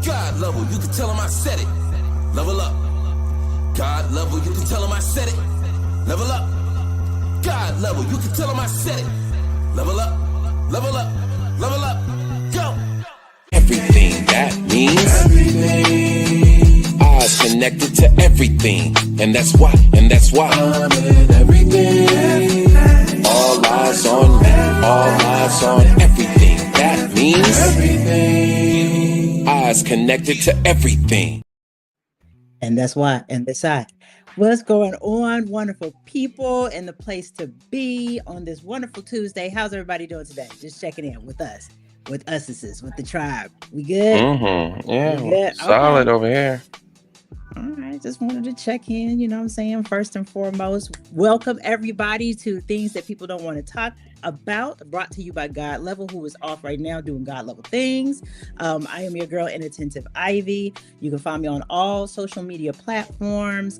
God level, you can tell him I said it. Level up. God level, you can tell him I said it. Level up. God level, you can tell him I said it. Level up. Level up. Level up. Go. Everything, that means everything. Eyes connected to everything. And that's why I'm in everything. All eyes on me. All eyes on everything. That means everything. Eyes connected to everything. And that's why. And besides, what's going on, wonderful people, and the place to be on this wonderful Tuesday? How's everybody doing today? Just checking in with us, with the tribe. We good? Yeah, we good? solid Okay. over here. All right, just wanted to check in, you know what I'm saying? First and foremost, welcome everybody to Things That People Don't Want to Talk About, brought to you by God Level, who is off right now doing God Level things. I am your girl, Inattentive Ivy. You can find me on all social media platforms.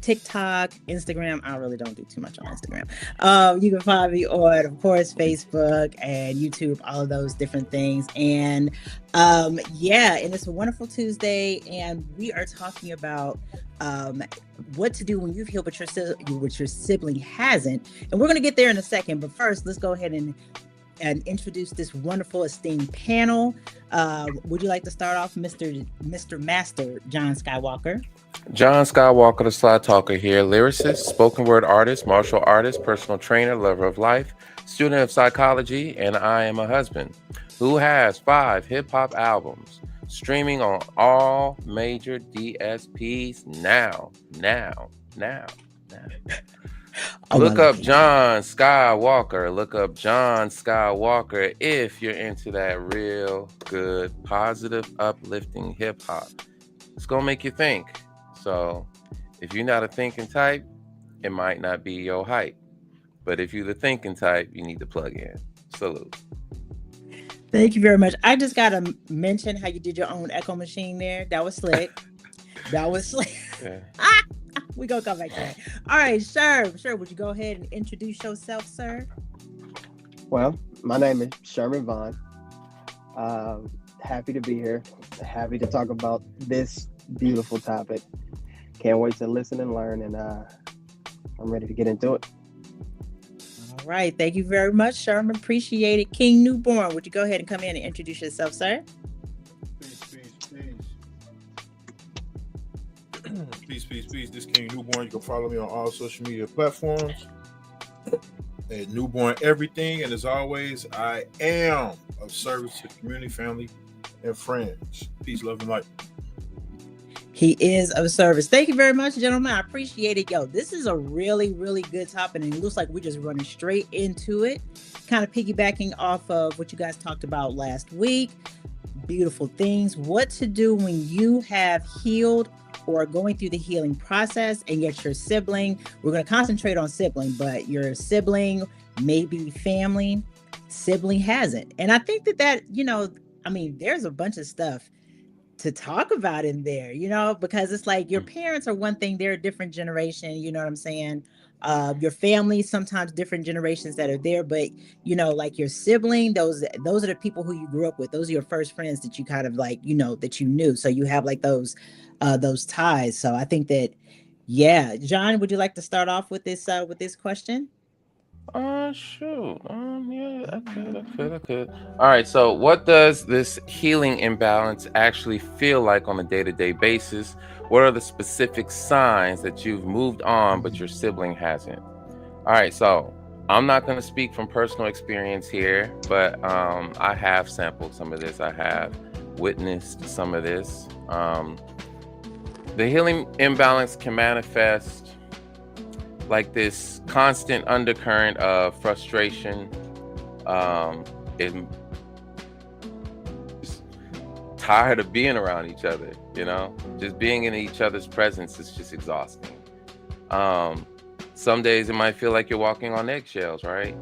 TikTok, Instagram. I really don't do too much on Instagram. You can find me on, of course, Facebook and YouTube, all of those different things. And and it's a wonderful Tuesday, and we are talking about what to do when you've healed, but your sibling hasn't. And we're going to get there in a second. But first, let's go ahead and introduce this wonderful esteemed panel. Would you like to start off, Mr. Master John Skywalker? John Skywalker, the Slide Talker here, lyricist, spoken word artist, martial artist, personal trainer, lover of life, student of psychology, and I am a husband who has 5 hip-hop albums streaming on all major DSPs now. Look up John Skywalker. Look up John Skywalker if you're into that real good, positive, uplifting hip-hop. It's going to make you think. So if you're not a thinking type, it might not be your hype. But if you're the thinking type, you need to plug in. Salute. Thank you very much. I just got to mention how you did your own echo machine there. That was slick. Yeah. We're going to come back to that. All right, Sure, would you go ahead and introduce yourself, sir? Well, my name is Sherman Vaughn. Happy to be here. Happy to talk about this beautiful topic. Can't wait to listen and learn, and I'm ready to get into it. All right, thank you very much, Sherman. Appreciate it. King Newborn, would you go ahead and come in and introduce yourself, sir? Peace. This King Newborn. You can follow me on all social media platforms at Newborn Everything. And as always, I am of service to community, family, and friends. Peace, love, and light. He is of service. Thank you very much, gentlemen. I appreciate it. Yo, this is a really, really good topic, and it looks like we're just running straight into it, kind of piggybacking off of what you guys talked about last week. Beautiful things. What to do when you have healed or going through the healing process, and yet your sibling, we're going to concentrate on sibling, but your sibling, maybe family, sibling hasn't. And I think that, there's a bunch of stuff to talk about in there, because it's like your parents are one thing, they're a different generation, you know what I'm saying? Your family, sometimes different generations that are there, but like your sibling, those are the people who you grew up with. Those are your first friends that you kind of like, that you knew. So you have like those ties. So I think that, John, would you like to start off with this question? Sure. Yeah, I could. All right. So, what does this healing imbalance actually feel like on a day-to-day basis? What are the specific signs that you've moved on, but your sibling hasn't? All right. So, I'm not going to speak from personal experience here, but I have sampled some of this. I have witnessed some of this. The healing imbalance can manifest like this constant undercurrent of frustration, tired of being around each other, just being in each other's presence is just exhausting. Some days it might feel like you're walking on eggshells, right?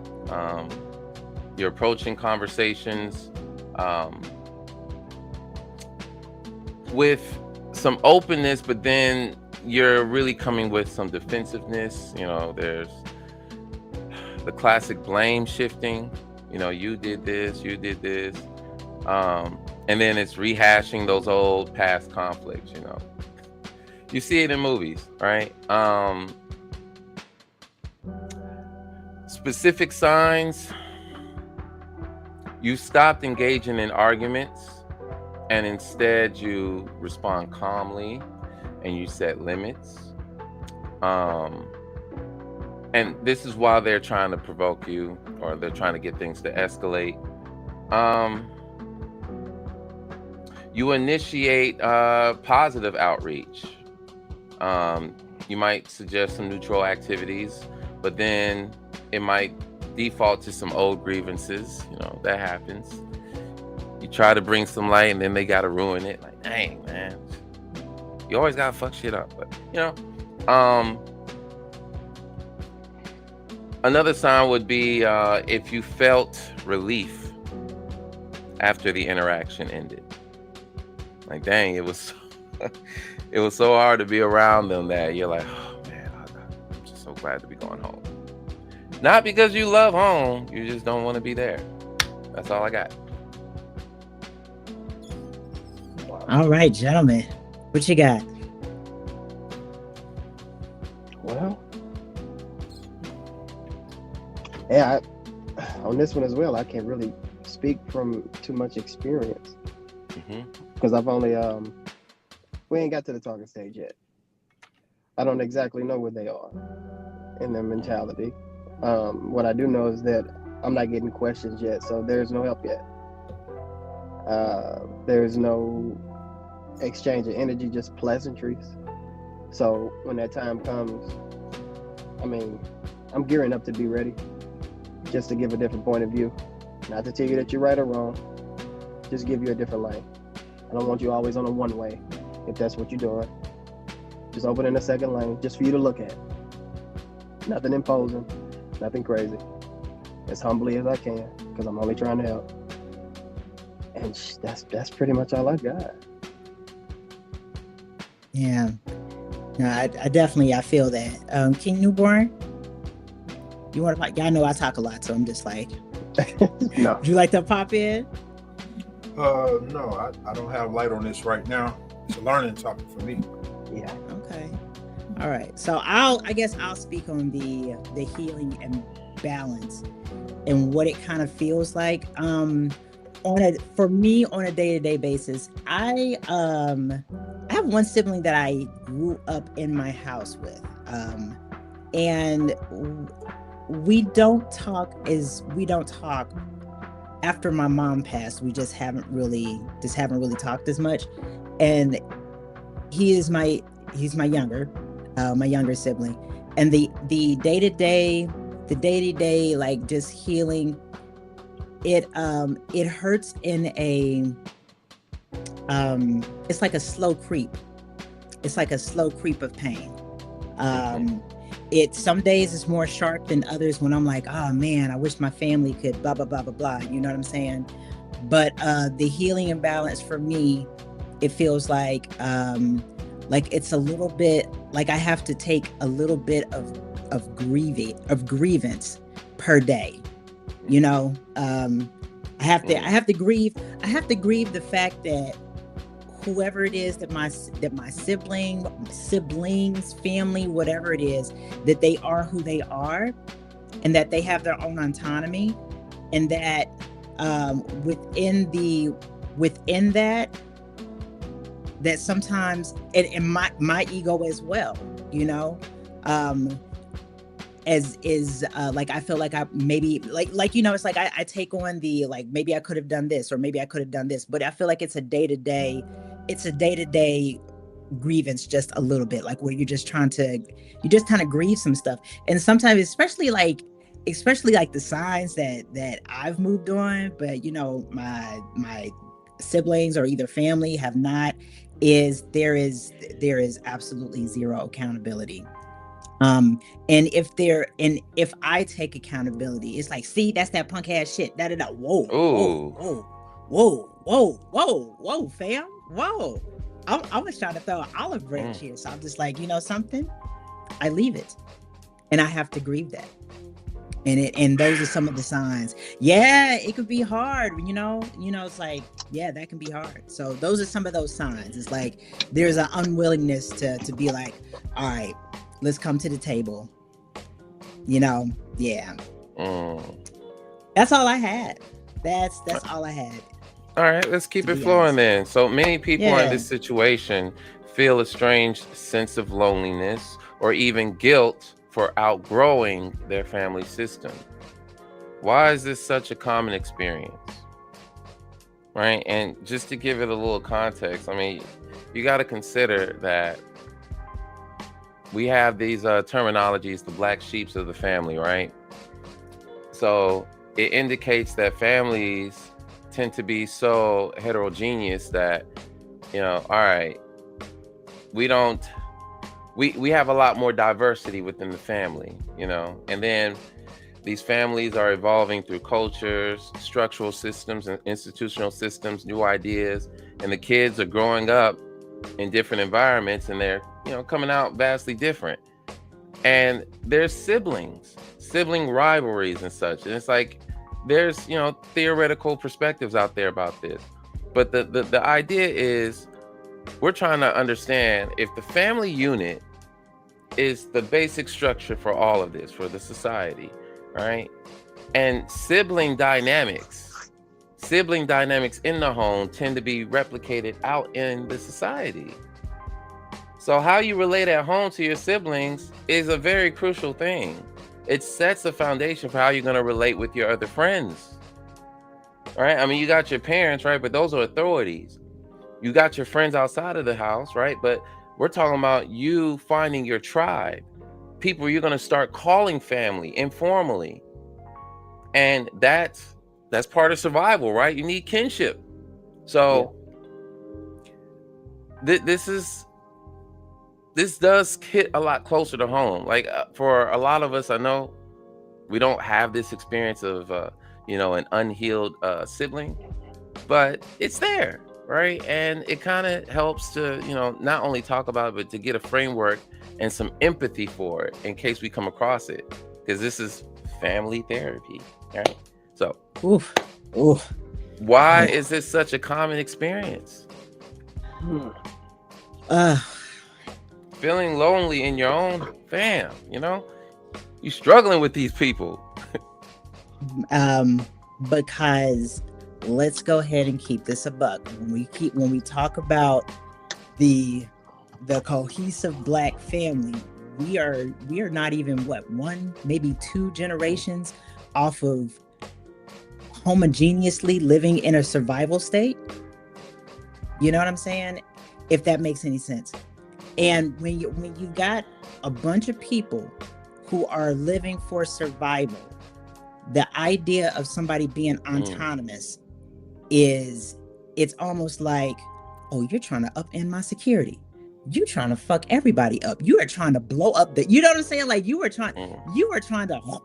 You're approaching conversations with some openness, but then you're really coming with some defensiveness. There's the classic blame shifting. You did this. And then it's rehashing those old past conflicts, you know. You see it in movies, right? Specific signs: you stopped engaging in arguments and instead you respond calmly and you set limits. And this is while they're trying to provoke you or they're trying to get things to escalate. You initiate positive outreach. You might suggest some neutral activities, but then it might default to some old grievances. You know, that happens. You try to bring some light and then they got to ruin it. Like, dang, man. You always got to fuck shit up. But, you know, another sign would be if you felt relief after the interaction ended. Like, dang, it was it was so hard to be around them that you're like, oh man, I'm just so glad to be going home. Not because you love home, you just don't want to be there. That's all I got. All right, gentlemen, what you got? Well, yeah, on this one as well, I can't really speak from too much experience because I've only we ain't got to the talking stage yet. I don't exactly know where they are in their mentality. What I do know is that I'm not getting questions yet, so there's no help yet. There's no exchange of energy, just pleasantries. So when that time comes, I mean, I'm gearing up to be ready, just to give a different point of view. Not to tell you that you're right or wrong, just give you a different lane. I don't want you always on a one way, if that's what you're doing. Just open in a second lane, just for you to look at. Nothing imposing, nothing crazy. As humbly as I can, because I'm only trying to help. And that's pretty much all I got. Yeah, no, I definitely, I feel that. King Newborn, you want to? Y'all know I talk a lot, so I'm just like, No. Would you like to pop in? No, I don't have light on this right now. It's a learning topic for me. Yeah. Okay. All right. So I guess I'll speak on the healing and balance and what it kind of feels like. For me on a day-to-day basis, I have one sibling that I grew up in my house with, and we don't talk after my mom passed. We just haven't really talked as much, and he's my younger sibling, and the day-to-day like just healing, it hurts in a it's like a slow creep of pain. It some days it's more sharp than others when I'm like, oh man, I wish my family could blah blah blah blah blah, you know what I'm saying? But the healing imbalance for me, it feels like it's a little bit like I have to take a little bit of grievance per day. You know, I have to grieve the fact that whoever it is that my siblings, family, whatever it is, that they are who they are, and that they have their own autonomy, and that within that sometimes, and my ego as well, you know, like I feel like I maybe like you know, it's like I take on the like maybe I could have done this or maybe I could have done this, but I feel like it's a day-to-day grievance, just a little bit, like where you're just trying to grieve some stuff. And sometimes especially like the signs that I've moved on, but you know, my siblings or either family have not, is there is absolutely zero accountability. And if I take accountability, it's like, see, that's that punk ass shit. Whoa, fam. Whoa. I was trying to throw an olive branch here. So I'm just like, you know something? I leave it. And I have to grieve that. And those are some of the signs. Yeah, it could be hard, it's like, yeah, that can be hard. So those are some of those signs. It's like there's an unwillingness to be like, all right, let's come to the table. Yeah. That's all I had. That's all I had. All right, let's keep it flowing then. So many people in this situation feel a strange sense of loneliness or even guilt for outgrowing their family system. Why is this such a common experience? Right? And just to give it a little context, I mean, you got to consider that we have these terminologies, the black sheeps of the family, right? So it indicates that families tend to be so heterogeneous that, all right, we have a lot more diversity within the family, and then these families are evolving through cultures, structural systems, and institutional systems, new ideas, and the kids are growing up in different environments, and they're, coming out vastly different. And there's sibling rivalries and such. And it's like, there's, theoretical perspectives out there about this. But the idea is, we're trying to understand if the family unit is the basic structure for all of this, for the society, right? And sibling dynamics in the home tend to be replicated out in the society. So how you relate at home to your siblings is a very crucial thing. It sets a foundation for how you're going to relate with your other friends, right? I mean, you got your parents, right? But those are authorities. You got your friends outside of the house, right? But we're talking about you finding your tribe, people you're going to start calling family informally. And that's part of survival, right? You need kinship. So this does hit a lot closer to home. Like for a lot of us, I know we don't have this experience of, an unhealed sibling, but it's there. Right. And it kind of helps to, not only talk about it, but to get a framework and some empathy for it in case we come across it, because this is family therapy. Right. So, why is this such a common experience? Feeling lonely in your own fam, you struggling with these people. Because let's go ahead and keep this a buck. When we talk about the cohesive Black family, we are not even one, maybe 2 generations off of homogeneously living in a survival state. You know what I'm saying? If that makes any sense. And when you got a bunch of people who are living for survival, the idea of somebody being autonomous it's almost like, oh, you're trying to upend my security. You trying to fuck everybody up. You are trying to blow up you know what I'm saying? Like you are trying to.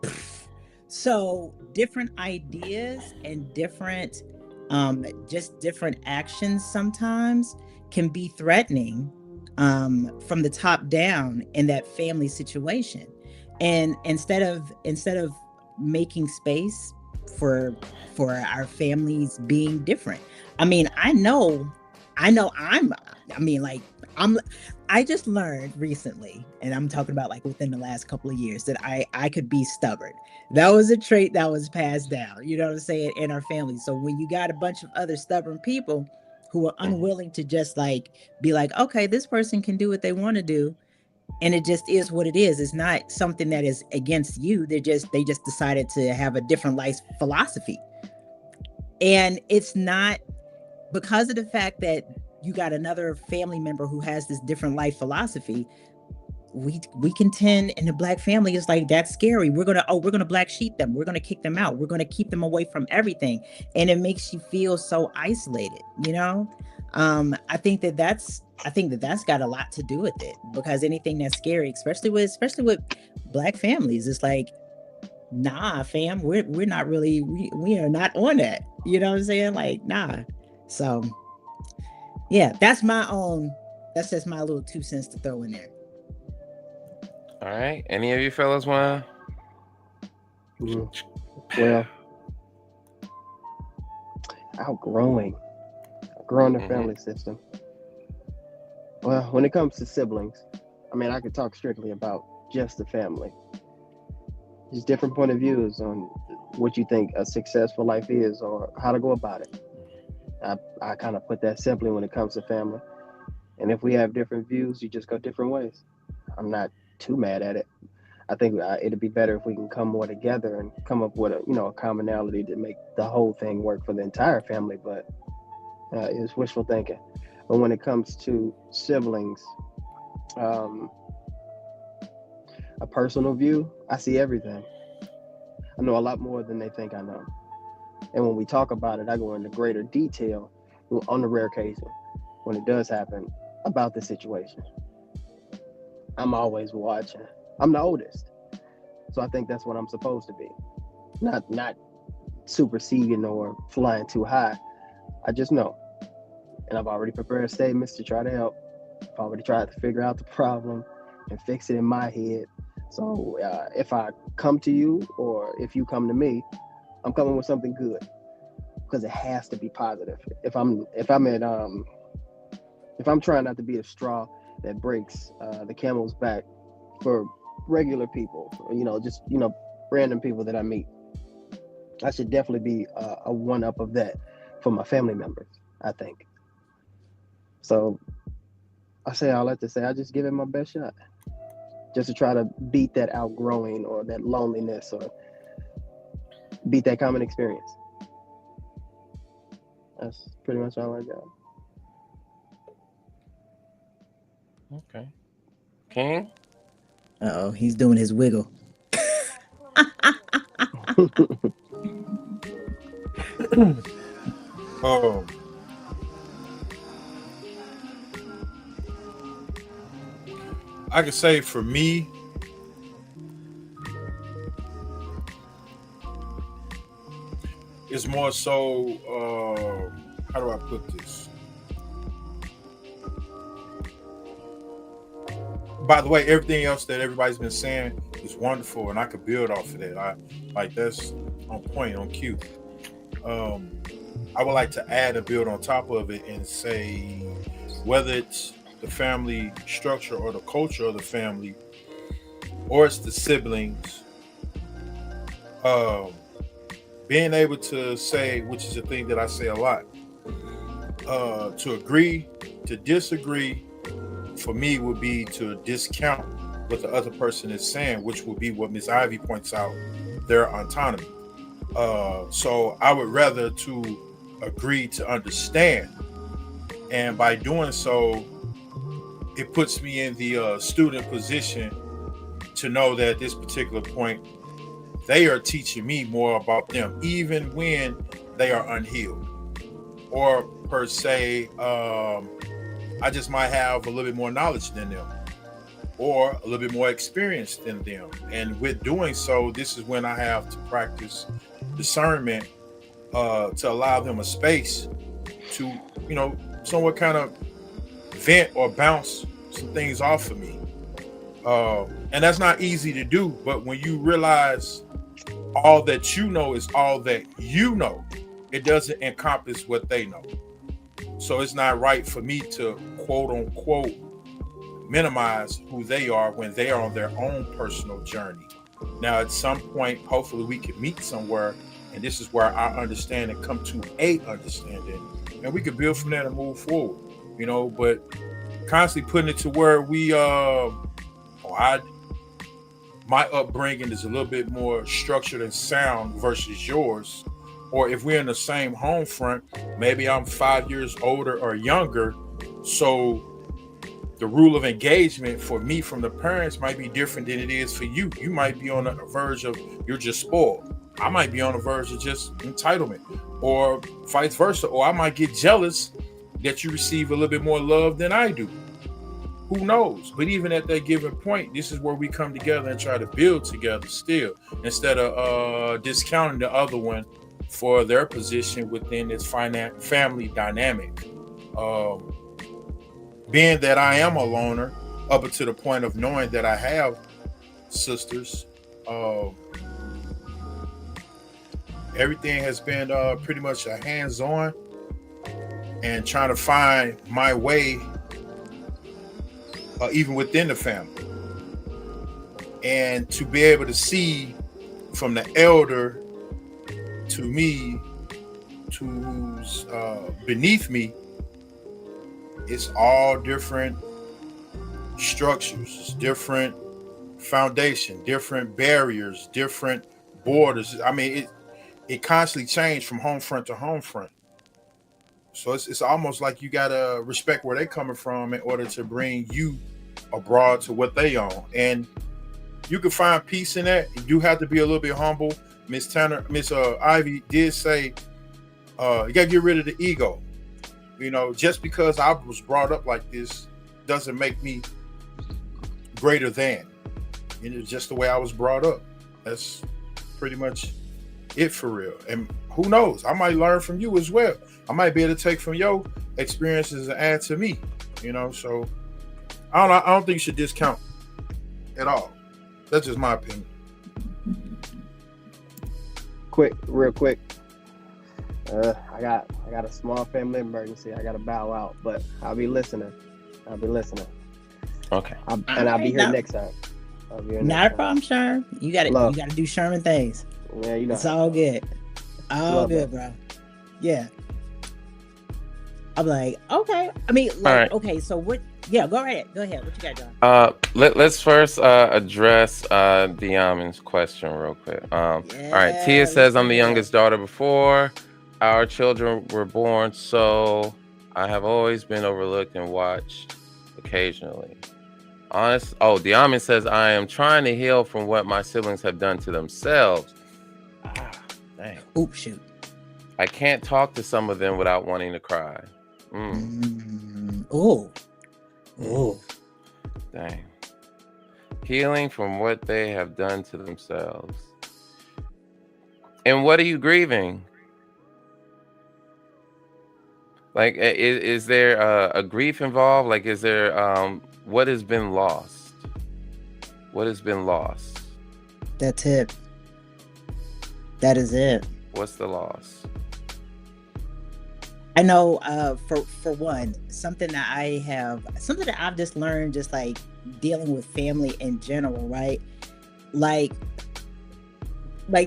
So different ideas and different actions sometimes can be threatening from the top down in that family situation. And instead of making space for our families being different. I mean, I just learned recently, and I'm talking about like within the last couple of years, that I could be stubborn. That was a trait that was passed down, you know what I'm saying, in our family. So when you got a bunch of other stubborn people who are unwilling to just like be like, okay, this person can do what they want to do, and it just is what it is. It's not something that is against you. They just decided to have a different life philosophy. And it's not because of the fact that you got another family member who has this different life philosophy. We can tend in the Black family, it's like, that's scary. We're gonna black sheep them. We're gonna kick them out. We're gonna keep them away from everything. And it makes you feel so isolated, I think that's got a lot to do with it, because anything that's scary, especially with Black families, it's like, nah, fam, we're not really, we are not on that. You know what I'm saying? Like, nah. So yeah, that's just my little 2 cents to throw in there. All right. Any of you fellas want to Well, outgrowing the family system. Well, when it comes to siblings, I mean, I could talk strictly about just the family. There's different point of views on what you think a successful life is or how to go about it. I kind of put that simply when it comes to family. And if we have different views, you just go different ways. I'm not too mad at it. I think it'd be better if we can come more together and come up with a commonality to make the whole thing work for the entire family. But it's wishful thinking. But when it comes to siblings, a personal view, I see everything. I know a lot more than they think I know. And when we talk about it, I go into greater detail on the rare occasion when it does happen about the situation. I'm always watching. I'm the oldest, so I think that's what I'm supposed to be. Not superseding or flying too high. I just know. And I've already prepared statements to try to help. I've already tried to figure out the problem and fix it in my head. So if I come to you or if you come to me, I'm coming with something good because it has to be positive. If I'm trying not to be a straw that breaks the camel's back for regular people, just random people that I meet, I should definitely be a one up of that for my family members, I think. So I say all that to say I just give it my best shot, just to try to beat that outgrowing or that loneliness or beat that common experience. That's pretty much all I got. Okay. King? Uh-oh, he's doing his wiggle. I could say for me, it's more so, how do I put this? By the way, everything else that everybody's been saying is wonderful, and I could build off of that. That's on point, on cue. I would like to add a build on top of it and say, whether it's the family structure or the culture of the family, or it's the siblings, being able to say, which is a thing that I say a lot, to agree, to disagree, for me would be to discount what the other person is saying, which would be what Ms. Ivy points out, their autonomy. So I would rather to agree to understand. And by doing so, it puts me in the student position to know that at this particular point, they are teaching me more about them, even when they are unhealed. Or per se, I just might have a little bit more knowledge than them or a little bit more experience than them. And with doing so, this is when I have to practice discernment to allow them a space to, somewhat kind of vent or bounce some things off of me. And that's not easy to do, but when you realize all that you know is all that you know, it doesn't encompass what they know. So it's not right for me to quote unquote minimize who they are when they are on their own personal journey. Now, at some point, hopefully we can meet somewhere, and this is where our understanding come to a understanding, and we can build from there and move forward, but constantly putting it to where my upbringing is a little bit more structured and sound versus yours. Or if we're in the same home front, maybe I'm 5 years older or younger. So the rule of engagement for me from the parents might be different than it is for you. You might be on the verge of you're just spoiled. I might be on the verge of just entitlement, or vice versa. Or I might get jealous that you receive a little bit more love than I do. Who knows? But even at that given point, this is where we come together and try to build together still, instead of discounting the other one for their position within its family dynamic. Being that I am a loner up until the point of knowing that I have sisters, everything has been pretty much a hands-on and trying to find my way, even within the family, and to be able to see from the elder to me to who's beneath me, it's all different structures, different foundation, different barriers, different borders. I mean, it constantly changed from home front to home front. So it's almost like you gotta respect where they're coming from in order to bring you abroad to what they own. And you can find peace in that. You do have to be a little bit humble. Miss Ivy did say, you gotta get rid of the ego. You know, just because I was brought up like this doesn't make me greater than. You know, just the way I was brought up. That's pretty much it for real. And who knows? I might learn from you as well. I might be able to take from your experiences and add to me. You know, so I don't think you should discount at all. That's just my opinion. Real quick. I got a small family emergency. I gotta bow out, but I'll be listening. Okay. I'll be here next time. Not a problem, Sherm. You gotta do Sherman things. Yeah, you know. It's all good. All good, bro. Yeah. I'm like, okay. I mean, like, right. Okay, so what? Yeah, go ahead. What you got, John? Let's first address Diamon's question real quick. All right. Tia says, I'm the youngest daughter before our children were born, so I have always been overlooked and watched occasionally. Diamond says, I am trying to heal from what my siblings have done to themselves. Dang. Oops, shoot. I can't talk to some of them without wanting to cry. Oh. Dang. Healing from what they have done to themselves. And what are you grieving? Like, is there a grief involved? Like, is there, what has been lost? What has been lost? That's it. That is it. What's the loss? I know, for one, something that I've just learned, just like dealing with family in general, right? Like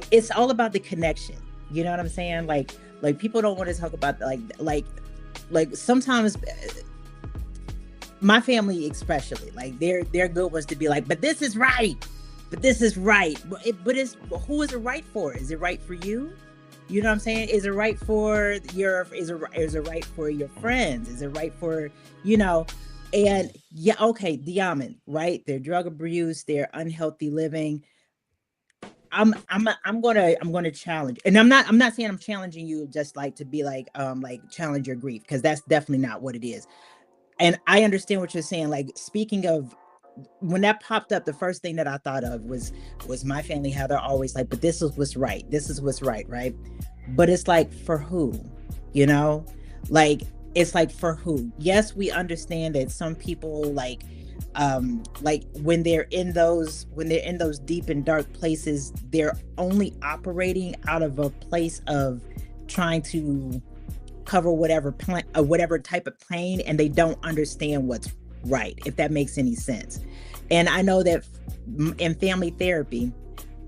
it's all about the connection. You know what I'm saying? Like people don't want to talk about like sometimes my family especially, like they're good ones to be like, but this is right. But it's who is it right for? Is it right for you? You know what I'm saying? Is it right for is it right for your friends? Is it right for, and yeah, okay, Diamond, right? They're drug abuse, they're unhealthy living. I'm gonna challenge, and I'm not saying I'm challenging you just like to be like challenge your grief, because that's definitely not what it is. And I understand what you're saying. Like, speaking of, when that popped up, the first thing that I thought of was my family, how they're always like, but this is what's right. This is what's right, right? But it's like, for who? Like, it's like, for who? Yes, we understand that some people like when they're in those deep and dark places, they're only operating out of a place of trying to cover whatever type of pain, and they don't understand what's right, if that makes any sense. And I know that in family therapy,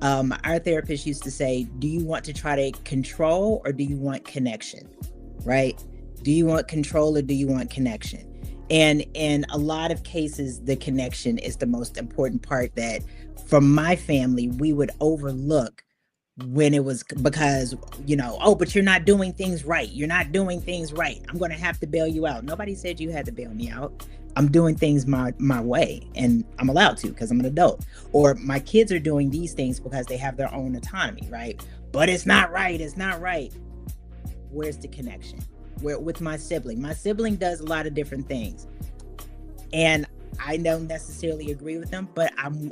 our therapist used to say, do you want to try to control, or do you want connection? Right? Do you want control, or do you want connection? And in a lot of cases, the connection is the most important part that, from my family, we would overlook when it was, because, but you're not doing things right. You're not doing things right. I'm going to have to bail you out. Nobody said you had to bail me out. I'm doing things my way, and I'm allowed to because I'm an adult. Or my kids are doing these things because they have their own autonomy, right? But it's not right. It's not right. Where's the connection? With my sibling does a lot of different things, and I don't necessarily agree with them, but I'm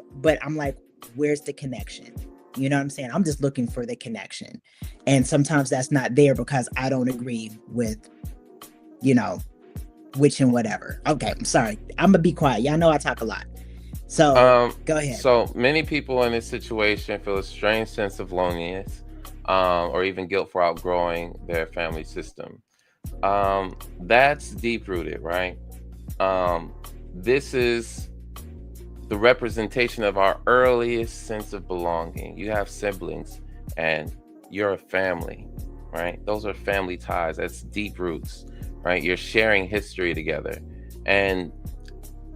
like, where's the connection? You know what I'm saying? I'm just looking for the connection, and sometimes that's not there because I don't agree with, which and whatever. Okay, I'm sorry. I'm gonna be quiet. Y'all know I talk a lot, so go ahead. So many people in this situation feel a strange sense of loneliness. or even guilt for outgrowing their family system. That's deep rooted, right? This is the representation of our earliest sense of belonging. You have siblings and you're a family, right? Those are family ties. That's deep roots, right? You're sharing history together. And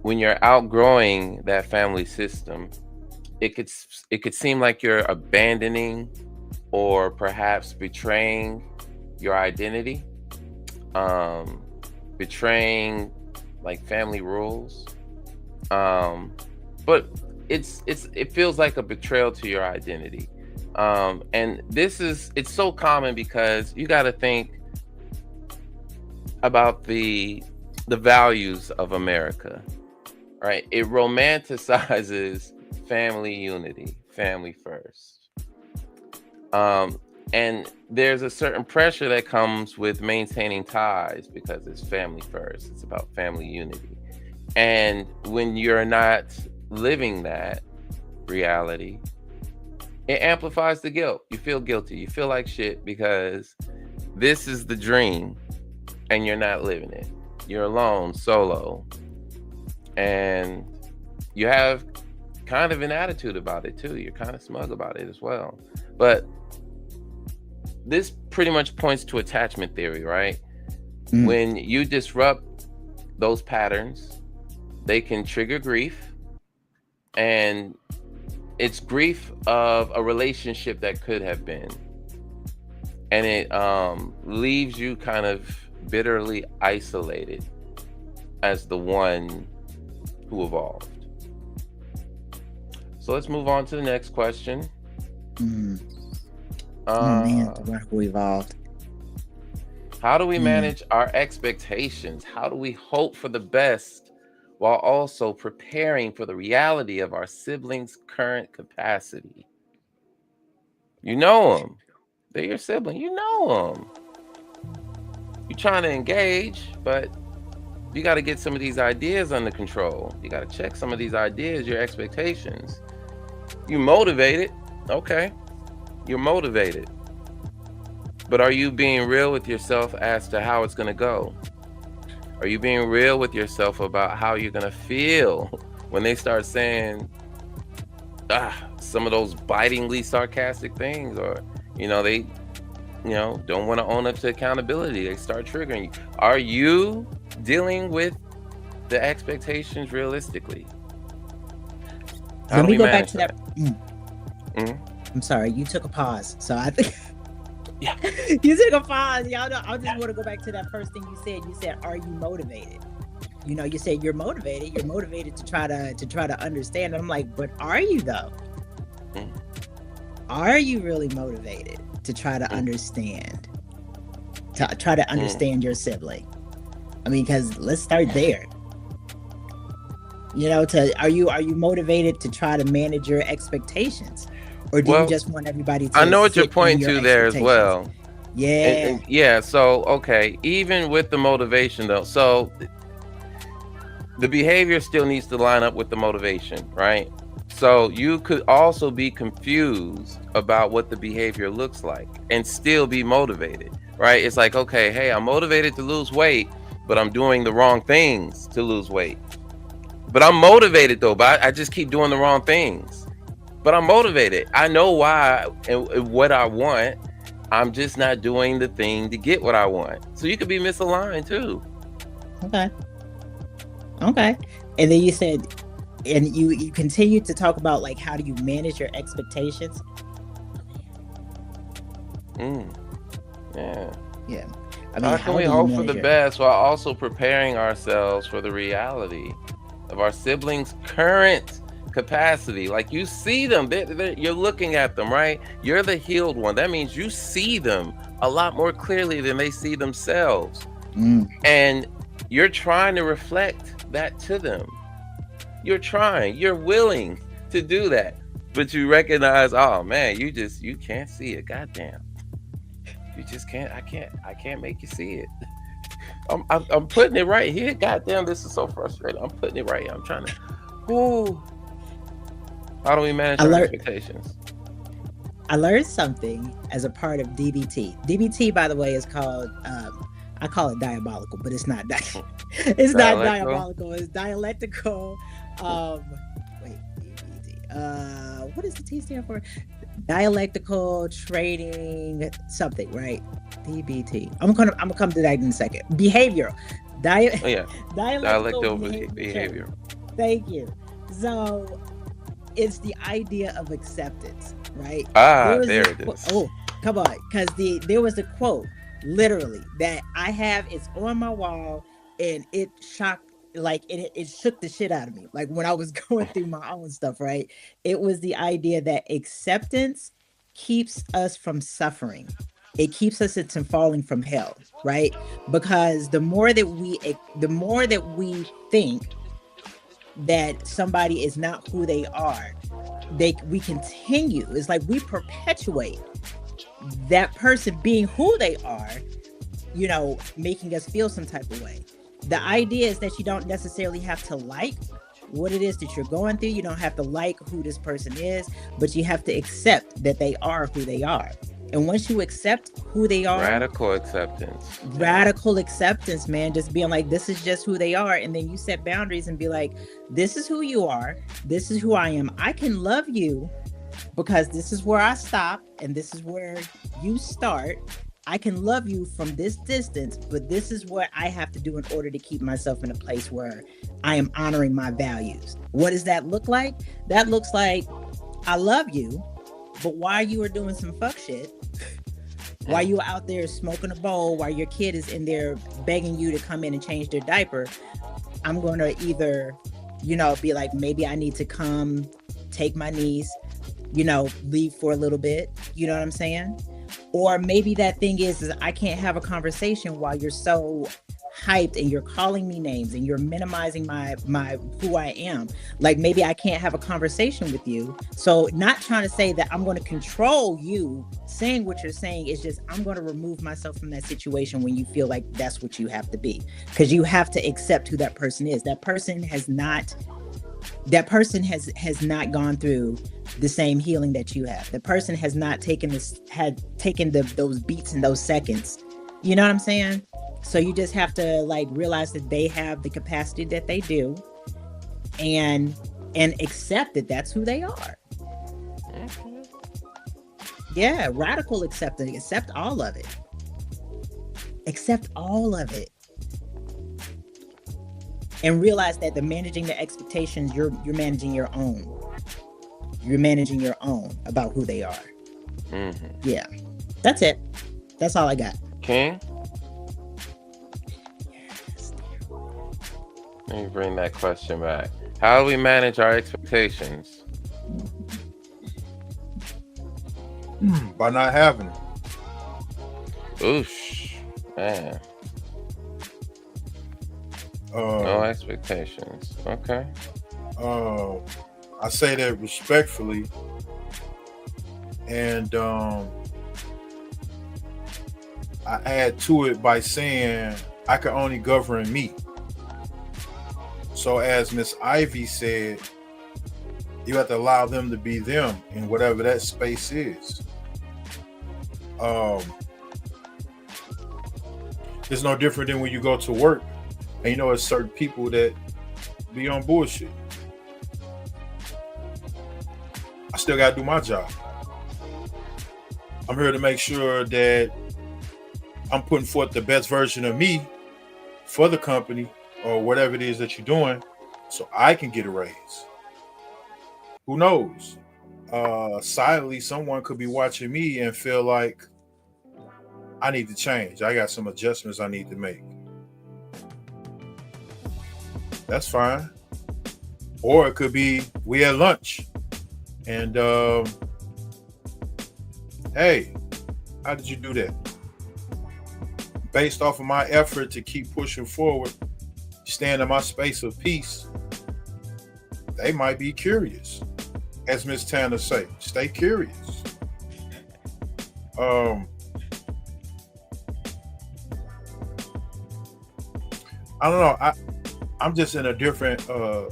when you're outgrowing that family system, it could seem like you're abandoning or perhaps betraying your identity, betraying like family rules. But it feels like a betrayal to your identity. And it's so common because you got to think about the values of America, right? It romanticizes family unity, family first. And there's a certain pressure that comes with maintaining ties because it's family first. It's about family unity. And when you're not living that reality, it amplifies the guilt. You feel guilty. You feel like shit because this is the dream and you're not living it. You're alone, solo. And you have kind of an attitude about it too. You're kind of smug about it as well. But this pretty much points to attachment theory, right? When you disrupt those patterns, they can trigger grief. And it's grief of a relationship that could have been. And it leaves you kind of bitterly isolated as the one who evolved. So let's move on to the next question. Oh man, the one who evolved. How do we manage our expectations? How do we hope for the best while also preparing for the reality of our siblings' current capacity? You know them. They're your sibling. You know them. You're trying to engage, but you got to get some of these ideas under control. You got to check some of these ideas, your expectations. You motivated. Okay. You're motivated. But are you being real with yourself as to how it's going to go? Are you being real with yourself about how you're going to feel when they start saying some of those bitingly sarcastic things, or, they, don't want to own up to accountability. They start triggering you. Are you dealing with the expectations realistically? Let me go back to that. I'm sorry, you took a pause. So I think you took a pause. Y'all know, I just want to go back to that first thing you said. You said, are you motivated? You said you're motivated. You're motivated to try to understand. And I'm like, but are you though? Are you really motivated to try to understand? To try to understand your sibling? I mean, because let's start there. Are you motivated to try to manage your expectations? Or do you just want everybody to? I know what you're pointing to there as well. Yeah. And so, okay. Even with the motivation though. So the behavior still needs to line up with the motivation, right? So you could also be confused about what the behavior looks like and still be motivated, right? It's like, okay, hey, I'm motivated to lose weight, but I'm doing the wrong things to lose weight. But I'm motivated though, but I just keep doing the wrong things. But I'm motivated. I know why and what I want. I'm just not doing the thing to get what I want. So you could be misaligned too. Okay. And then you said, and you continued to talk about like, how do you manage your expectations? Yeah. I mean, how can we hope for the best while also preparing ourselves for the reality of our siblings' current capacity? Like, you see them, you're looking at them, right? You're the healed one. That means you see them a lot more clearly than they see themselves. And you're trying to reflect that to them. You're willing to do that, but you recognize, oh man, you can't see it. Goddamn. You just can't. I can't make you see it. I'm putting it right here. Goddamn, this is so frustrating. I'm putting it right here. I'm trying to. How do we manage our expectations? I learned something as a part of DBT. DBT, by the way, is called I call it diabolical, but it's not. It's not Dialectical? diabolical. It's dialectical. Wait, DBT. What does the T stand for? Dialectical trading something, right? DBT. I'm gonna come to that in a second. Behavioral. Oh yeah, Dialectical dialectical behavioral. behavior. Thank you. So it's the idea of acceptance, right? Ah, Was there this it is. oh, come on, because there was a quote literally that I have. It's on my wall, and it shocked, like it shook the shit out of me. Like when I was going through my own stuff, right? It was the idea that acceptance keeps us from suffering. It keeps us from falling from hell, right? Because the more that we think that somebody is not who they are, we continue. It's like we perpetuate that person being who they are, making us feel some type of way. The idea is that you don't necessarily have to like what it is that you're going through. You don't have to like who this person is, but you have to accept that they are who they are. And once you accept who they are, Radical acceptance. radical acceptance, man, just being like, this is just who they are. And then you set boundaries and be like, this is who you are. This is who I am. I can love you because this is where I stop and this is where you start. I can love you from this distance, but this is what I have to do in order to keep myself in a place where I am honoring my values. What does that look like? That looks like, I love you, but while you are doing some fuck shit, while you are out there smoking a bowl, while your kid is in there begging you to come in and change their diaper, I'm going to either, be like, maybe I need to come take my niece, leave for a little bit. You know what I'm saying? Or maybe that thing is I can't have a conversation while you're so hyped and you're calling me names and you're minimizing my who I am. Like maybe I can't have a conversation with you. So not trying to say that I'm going to control you saying what you're saying, is just I'm going to remove myself from that situation when you feel like that's what you have to be, because you have to accept who that person is. That person has not gone through the same healing that you have. The person has not taken those beats and those seconds. You know what I'm saying? So you just have to like realize that they have the capacity that they do, and accept that that's who they are. Yeah, radical acceptance. Accept all of it. Accept all of it. And realize that managing the expectations, you're managing your own. You're managing your own about who they are. Mm-hmm. Yeah, that's it. That's all I got. King? Let me bring that question back. How do we manage our expectations? By not having it. Oosh, man. No expectations. Okay. I say that respectfully, and I add to it by saying I can only govern me. So as Miss Ivy said, you have to allow them to be them in whatever that space is. It's no different than when you go to work and it's certain people that be on bullshit. I still got to do my job. I'm here to make sure that I'm putting forth the best version of me for the company or whatever it is that you're doing, so I can get a raise. Who knows? Silently, someone could be watching me and feel like I need to change. I got some adjustments I need to make. That's fine. Or it could be we at lunch and hey, how did you do that? Based off of my effort to keep pushing forward, stand in my space of peace, they might be curious. As Miss Tanner say, stay curious. I don't know. I'm just in a different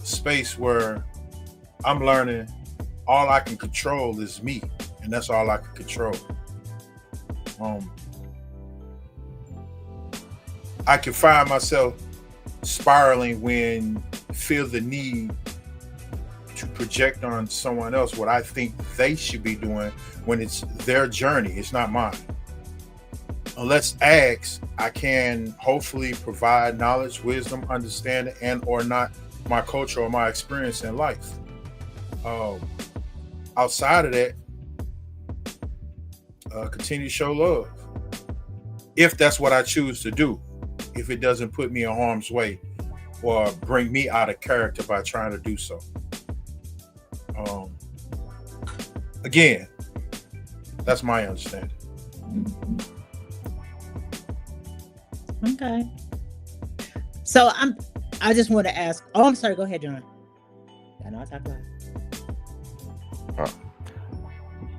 space where I'm learning all I can control is me. and that's all I can control. I can find myself spiraling when I feel the need to project on someone else what I think they should be doing when it's their journey, it's not mine. Unless asked, I can hopefully provide knowledge, wisdom, understanding, and or not my culture or my experience in life. Outside of that, continue to show love. If that's what I choose to do, if it doesn't put me in harm's way or bring me out of character by trying to do so. Again, that's my understanding. Okay. So I just want to ask. Oh, I'm sorry. Go ahead, John. I know I talk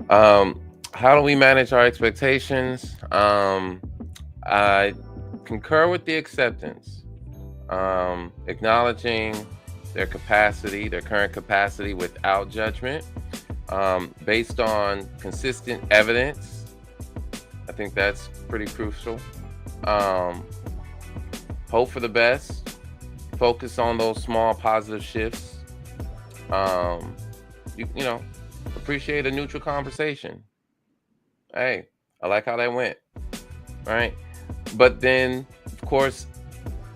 about. How do we manage our expectations? I concur with the acceptance, acknowledging their capacity, their current capacity without judgment, based on consistent evidence. I think that's pretty crucial. Hope for the best, focus on those small positive shifts. You know, appreciate a neutral conversation. Hey, I like how that went, right? But then, of course,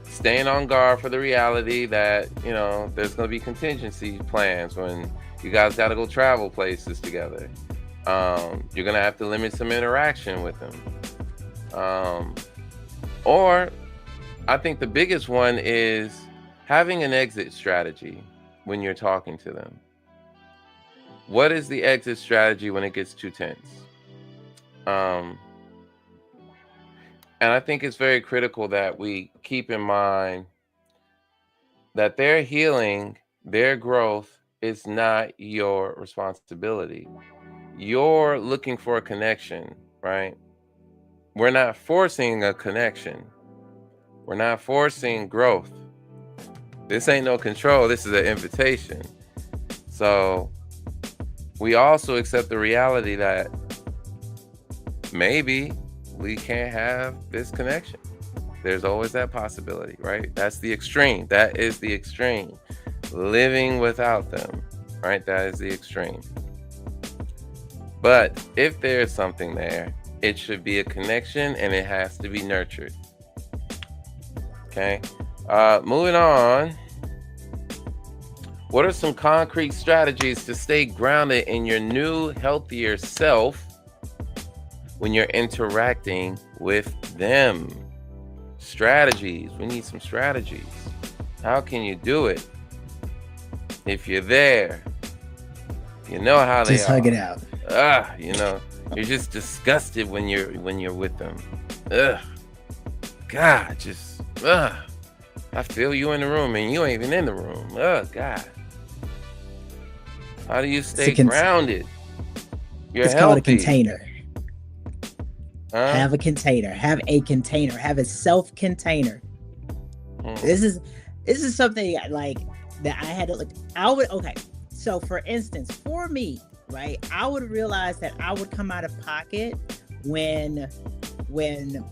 staying on guard for the reality that, you know, there's going to be contingency plans when you guys got to go travel places together. You're going to have to limit some interaction with them. Or I think the biggest one is having an exit strategy when you're talking to them. What is the exit strategy when it gets too tense? And I think it's very critical that we keep in mind that their healing, their growth is not your responsibility. You're looking for a connection, right? We're not forcing a connection. We're not forcing growth. This ain't no control. This is an invitation. So we also accept the reality that maybe we can't have this connection. There's always that possibility, right? That's the extreme. That is the extreme. Living without them, right? That is the extreme. But if there's something there, it should be a connection and it has to be nurtured. Okay. Moving on. What are some concrete strategies to stay grounded in your new, healthier self when you're interacting with them? Strategies. We need some strategies. How can you do it? If you're there, you know how they just are. hug it out. You know, you're just disgusted when you're with them. God, just I feel you in the room and you ain't even in the room. God. How do you stay grounded? It's healthy. called a container. Huh? Have a container. Have a container. Have a self-container. This is something like that I had to look. Okay. So for instance, for me, right, I would realize that I would come out of pocket when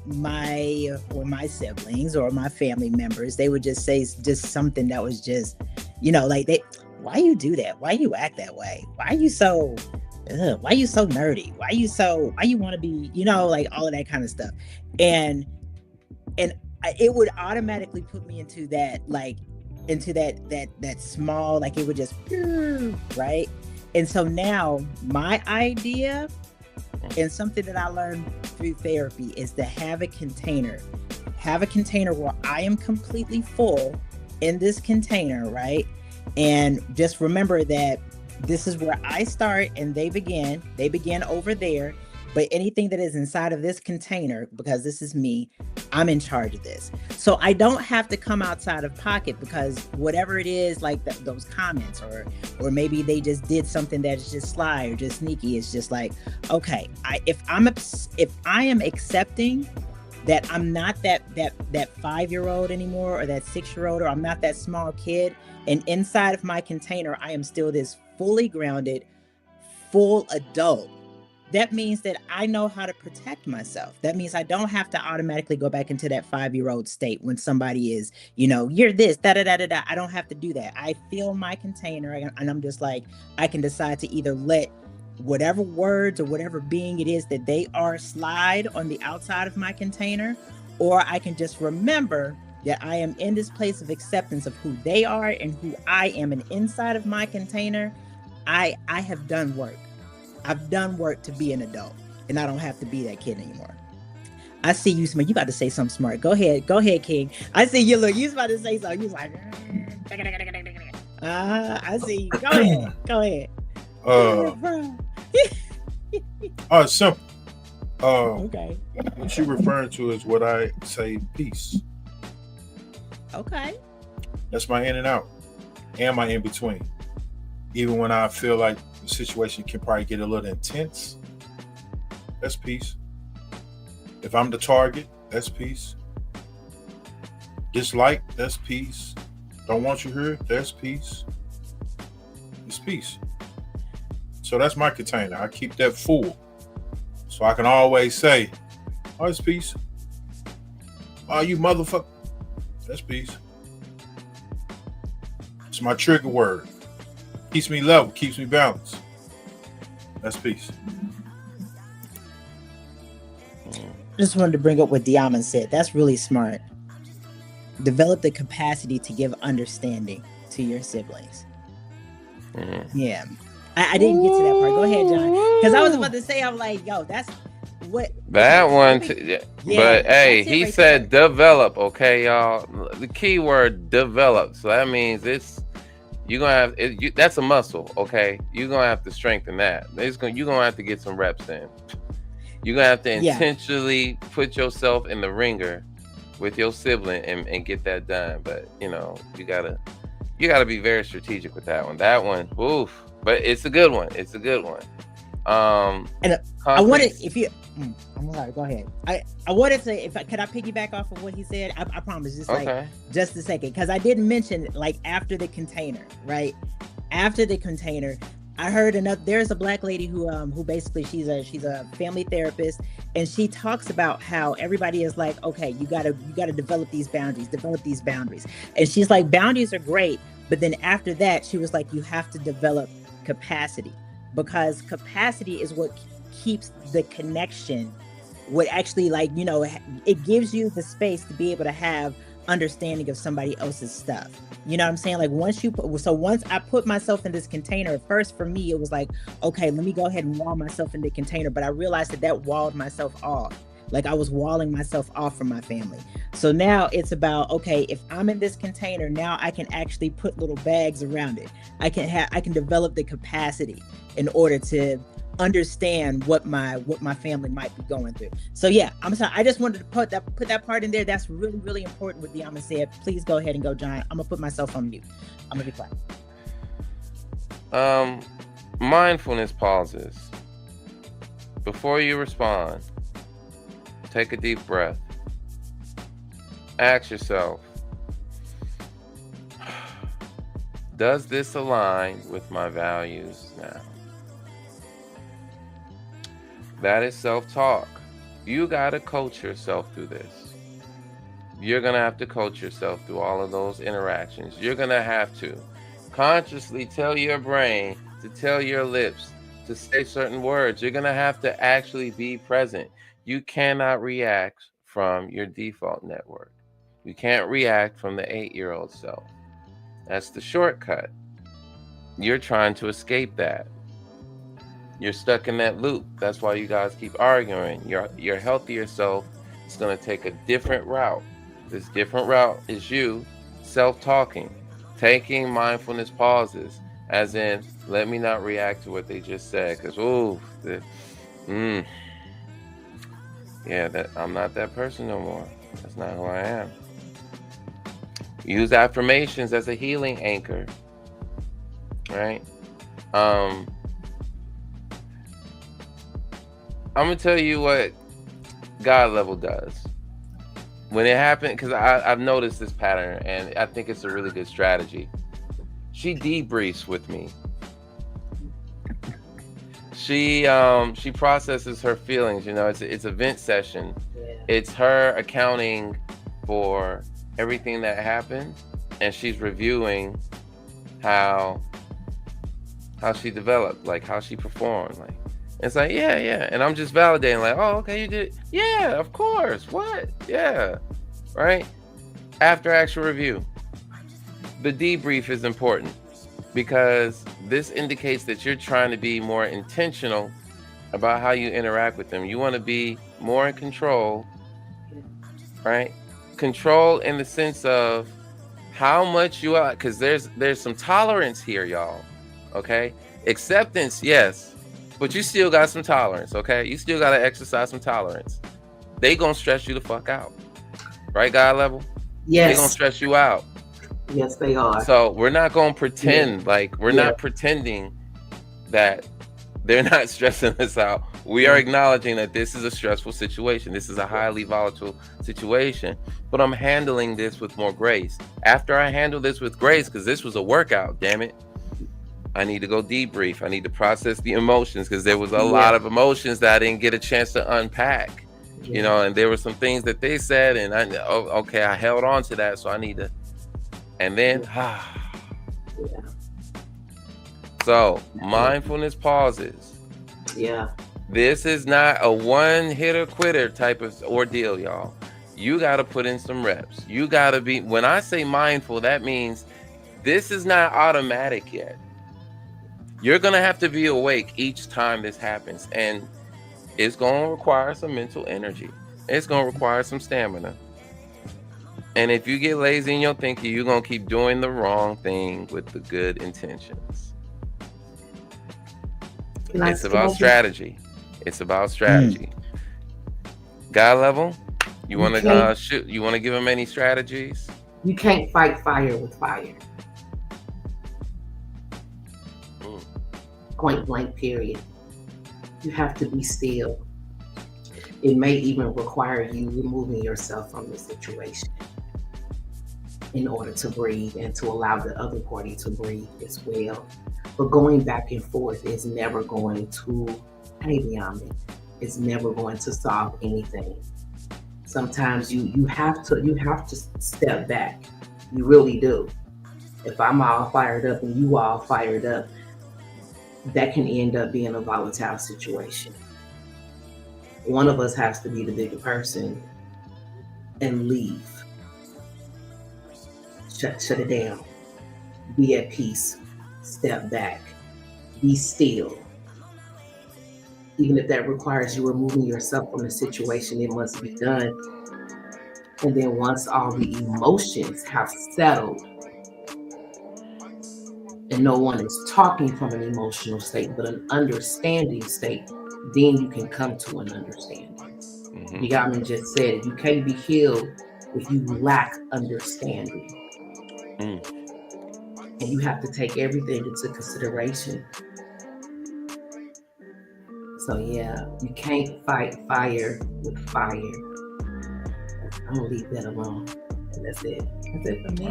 my siblings or my family members, they would just say just something that was just, you know, like why you do that? Why you act that way? Why you so nerdy? Why you want to be, you know, like all of that kind of stuff. And it would automatically put me into that small, like it would just, right? And so now my idea and something that I learned through therapy is to have a container where I am completely full in this container, right? And just remember that this is where I start and they begin over there. But anything that is inside of this container, because this is me, I'm in charge of this. So I don't have to come outside of pocket, because whatever it is, like those comments, or maybe they just did something that's just sly or just sneaky. It's just like, okay, if I am accepting that I'm not that 5-year-old anymore, or that 6-year-old, or I'm not that small kid, and inside of my container, I am still this fully grounded, full adult. that means that I know how to protect myself. That means I don't have to automatically go back into that 5-year-old state when somebody is, you're this, da da da da da. I don't have to do that. I fill my container, and I'm just like, I can decide to either let whatever words or whatever being it is that they are slide on the outside of my container, or I can just remember that I am in this place of acceptance of who they are and who I am, and inside of my container, I have done work. I've done work to be an adult, and I don't have to be that kid anymore. I see you, smart. You about to say something smart. Go ahead, King. I see you. Look, you about to say something. You was like, I see you. Go ahead. It's simple. Okay. What you're referring to is what I say, peace. Okay. That's my in and out, and my in between. Even when I feel like the situation can probably get a little intense, that's peace. If I'm the target, that's peace. Dislike, that's peace. Don't want you here, that's peace. It's peace. So that's my container. I keep that full, so I can always say, "Oh, it's peace." "Oh, you motherfucker," that's peace. It's my trigger word. Keeps me level, keeps me balanced. That's peace. Just wanted to bring up what Diamond said. That's really smart. Develop the capacity to give understanding to your siblings. Yeah. I didn't get to that part. Go ahead, John. Because I was about to say, I'm like, yo, that's what. That one. But hey, he said develop. Okay, y'all. The key word develop. So that means you're gonna have that's a muscle. Okay, you're gonna have to strengthen that. You're gonna have to get some reps in. You're gonna have to intentionally put yourself in the ringer with your sibling and get that done. But you gotta be very strategic with that one. That one, oof. But it's a good one. It's a good one. And I wanted, if you, I'm sorry. Go ahead. I wanted to, could I piggyback off of what he said? I promise. Just a second, because I didn't mention like after the container, right? After the container, I heard there's a Black lady who basically she's a family therapist, and she talks about how everybody is like, okay, you gotta develop these boundaries, and she's like, boundaries are great, but then after that, she was like, you have to develop capacity, because capacity is what keeps the connection, what actually it gives you the space to be able to have understanding of somebody else's stuff. You know what I'm saying? Like once I put myself in this container, at first for me, it was like, okay, let me go ahead and wall myself in the container. But I realized that walled myself off. Like I was walling myself off from my family. So now it's about, okay, if I'm in this container, now I can actually put little bags around it. I can develop the capacity in order to understand what my family might be going through. So yeah, I'm sorry. I just wanted to put that part in there. That's really, really important what Diamond said. Please go ahead and go, John. I'm gonna put myself on mute. I'm gonna be quiet. Mindfulness pauses. Before you respond, take a deep breath. Ask yourself, does this align with my values now? That is self-talk. You got to coach yourself through this. You're going to have to coach yourself through all of those interactions. You're going to have to consciously tell your brain to tell your lips to say certain words. You're going to have to actually be present. You cannot react from your default network. You can't react from the 8-year-old self. That's the shortcut. You're trying to escape that. You're stuck in that loop. That's why you guys keep arguing. Your healthier self is going to take a different route. This different route is you self-talking, taking mindfulness pauses, as in, let me not react to what they just said, because I'm not that person no more. That's not who I am. Use affirmations as a healing anchor, right? I'm gonna tell you what God level does when it happened, because I've noticed this pattern, and I think it's a really good strategy. She debriefs with me. She processes her feelings. You know, it's a vent session. Yeah. It's her accounting for everything that happened, and she's reviewing how she developed, like how she performed. Like it's like yeah, and I'm just validating, like, oh, okay, you did, yeah, of course, what, yeah, right. After actual review, the debrief is important because this indicates that you're trying to be more intentional about how you interact with them. You want to be more in control, right? Control in the sense of how much you are, because there's some tolerance here, y'all. Okay, acceptance, yes, but you still got some tolerance. Okay, you still got to exercise some tolerance. They gonna stress you the fuck out, right? God level, Yes. They gonna stress you out. Yes, they are. So we're not gonna pretend like we're not pretending that they're not stressing us out. We are acknowledging that this is a stressful situation. This is a highly volatile situation, but I'm handling this with more grace. After I handle this with grace, because this was a workout, damn it, I need to go debrief. I need to process the emotions, because there was a lot of emotions that I didn't get a chance to unpack, you know, and there were some things that they said, and I held on to that, so I need to, and then, so mindfulness pauses. Yeah. This is not a one-hitter quitter type of ordeal, y'all. You got to put in some reps. You got to be, when I say mindful, that means this is not automatic yet. You're going to have to be awake each time this happens, and it's going to require some mental energy. It's going to require some stamina. And if you get lazy in your thinking, you're going to keep doing the wrong thing with the good intentions. It's about strategy. It's about strategy. God level, you want to shoot? You want to give them any strategies? You can't fight fire with fire. Point blank, period. You have to be still. It may even require you removing yourself from the situation in order to breathe and to allow the other party to breathe as well. But going back and forth is never going to, it's never going to solve anything. Sometimes you have to step back. You really do. If I'm all fired up and you all fired up, that can end up being a volatile situation. One of us has to be the bigger person and leave. Shut it down. Be at peace. Step back. Be still. Even if that requires you removing yourself from the situation, it must be done. And then once all the emotions have settled and no one is talking from an emotional state, but an understanding state, then you can come to an understanding. Yamin just said, you can't be healed if you lack understanding. And you have to take everything into consideration. So yeah, you can't fight fire with fire. I'm gonna leave that alone. And that's it. That's it for me.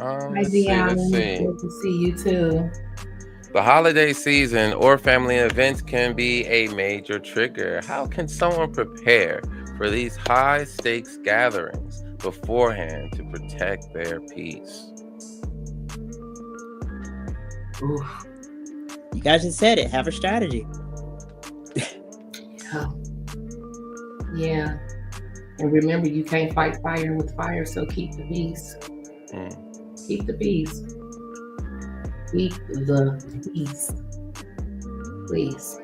All right. Let's see. Good to see you too. The holiday season or family events can be a major trigger. How can someone prepare for these high stakes gatherings beforehand to protect their peace? Oof. You guys just said it. Have a strategy. Yeah. And remember, you can't fight fire with fire, so keep the peace. Keep the peace. Keep the peace. Please.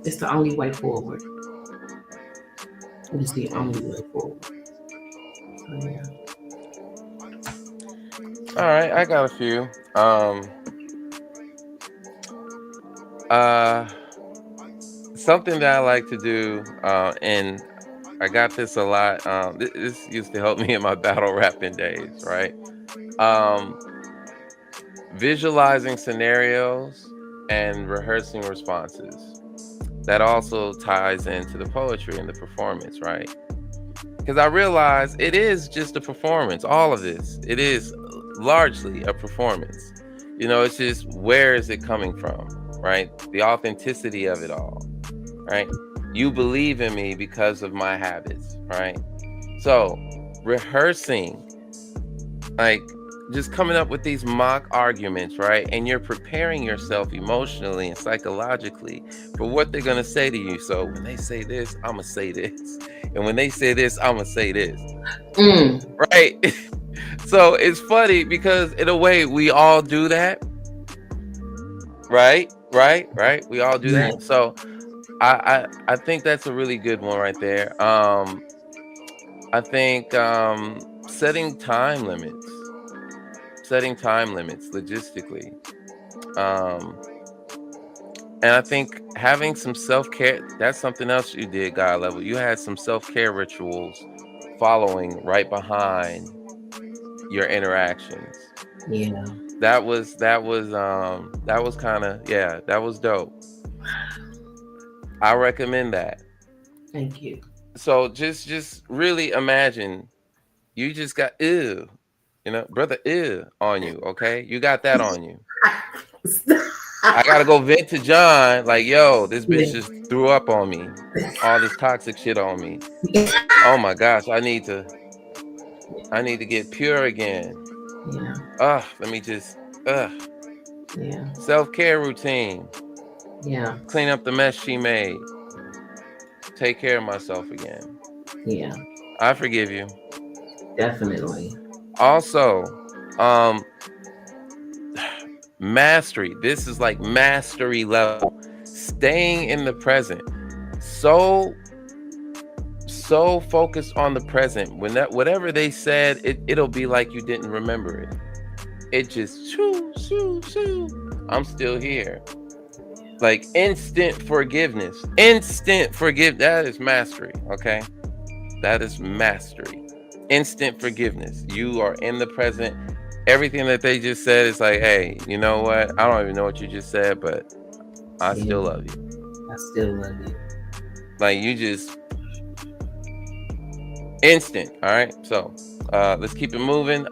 It's the only way forward. It is the only way forward. So, yeah. All right, I got a few. Something that I like to do, and I got this a lot. This used to help me in my battle rapping days, right? Visualizing scenarios and rehearsing responses. That also ties into the poetry and the performance, right? Because I realize it is just a performance. All of this, it is largely a performance. You know, it's just, where is it coming from? right? The authenticity of it all, right? You believe in me because of my habits, right? So rehearsing, like just coming up with these mock arguments, right? And you're preparing yourself emotionally and psychologically for what they're gonna say to you. So when they say this, I'm gonna say this, and when they say this, I'm gonna say this, right? So it's funny because in a way we all do that, right? We all do that. So I think that's a really good one right there. I think setting time limits logistically. And I think having some self-care, that's something else you did, God level. You had some self-care rituals following right behind your interactions. Yeah. That was kind of, yeah, that was dope. I recommend that. Thank you. So just really imagine you just got brother on you, okay? You got that on you. I gotta go vent to John, like, yo, this bitch just threw up on me. All this toxic shit on me. Oh my gosh, I need to get pure again. Yeah. Let me just Yeah. self-care routine. Yeah. Clean up the mess she made. Take care of myself again. Yeah. I forgive you. Definitely. Also, mastery. This is like mastery level. Staying in the present. So focused on the present. When that whatever they said, it'll be like you didn't remember it. It just shoo. I'm still here. Like instant forgiveness. That is mastery. Okay. That is mastery. Instant forgiveness. You are in the present. Everything that they just said is like, hey, you know what? I don't even know what you just said, but I still love you. I still love you. Like you just instant. All right. So let's keep it moving.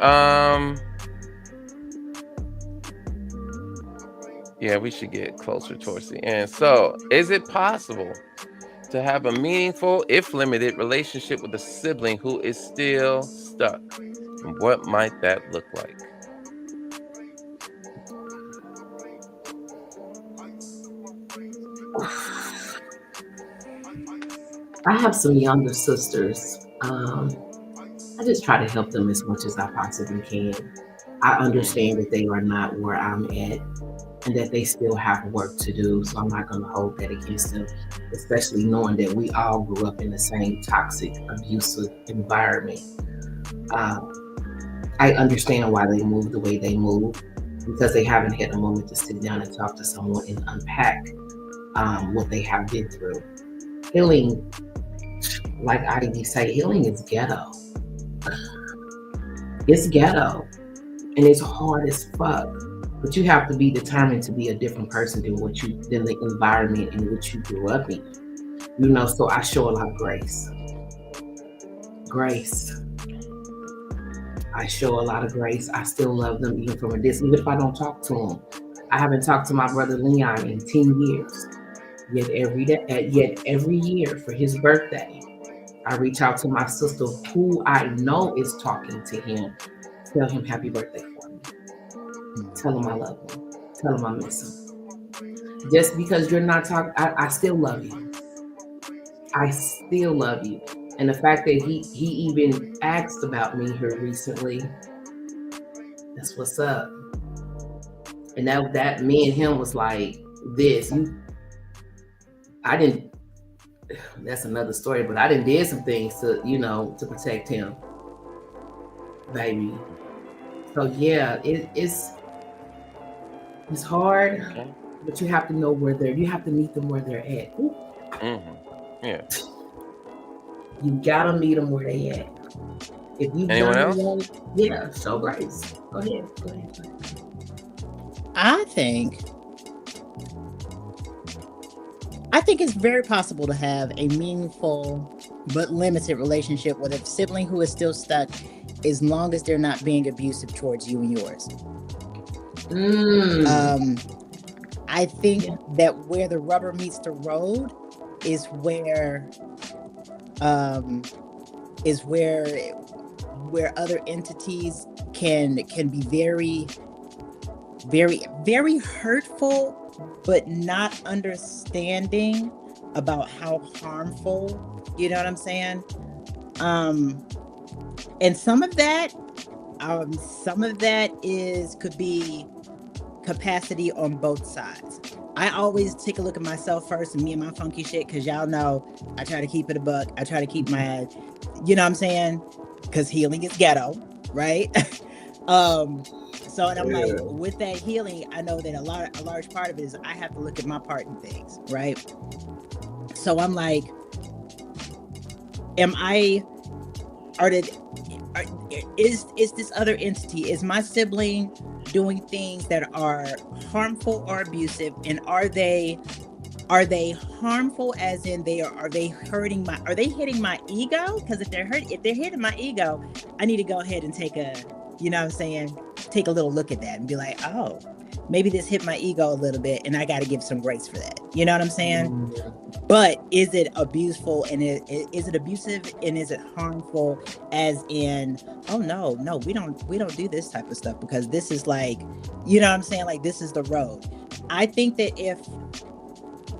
Yeah, we should get closer towards the end. So is it possible to have a meaningful, if limited, relationship with a sibling who is still stuck? And what might that look like? I have some younger sisters. I just try to help them as much as I possibly can. I understand that they are not where I'm at and that they still have work to do. So I'm not going to hold that against them, especially knowing that we all grew up in the same toxic, abusive environment. I understand why they move the way they move, because they haven't had a moment to sit down and talk to someone and unpack what they have been through. Healing, like Ivy say, healing is ghetto. It's ghetto and it's hard as fuck. But you have to be determined to be a different person than the environment in which you grew up in. You know, so I show a lot of grace. I show a lot of grace. I still love them even from a distance, even if I don't talk to them. I haven't talked to my brother Leon in 10 years. Yet every year for his birthday, I reach out to my sister who I know is talking to him. Tell him happy birthday for me. Tell him I love him. Tell him I miss him. Just because you're not talking, I still love you. I still love you. And the fact that he even asked about me here recently, that's what's up. And that me and him was like this. That's another story, but I did some things to protect him, baby. So yeah, it's hard, okay. But you have to know you have to meet them where they're at. Mm-hmm. Yeah. You gotta meet them where they at. If you anyone else? Show grace. Go ahead. I think it's very possible to have a meaningful but limited relationship with a sibling who is still stuck, as long as they're not being abusive towards you and yours. I think that where the rubber meets the road is where um is where other entities can be very very hurtful, but not understanding about how harmful, you know what I'm saying? And some of that could be capacity on both sides. I always take a look at myself first and me and my funky shit, because y'all know I try to keep it a buck. I try to keep my, you know what I'm saying? Because healing is ghetto, right? So, and I'm like, with that healing, I know that a large part of it is I have to look at my part in things, right? So I'm like, is this other entity, is my sibling doing things that are harmful or abusive, and are they harmful as in are they hitting my ego? Because if they're hitting my ego, I need to go ahead and take a little look at that and be like, oh, maybe this hit my ego a little bit and I got to give some grace for that. You know what I'm saying? But is it abuseful, and is it abusive, and is it harmful as in, oh no, we don't do this type of stuff, because this is like, you know what I'm saying? Like, this is the road. I think that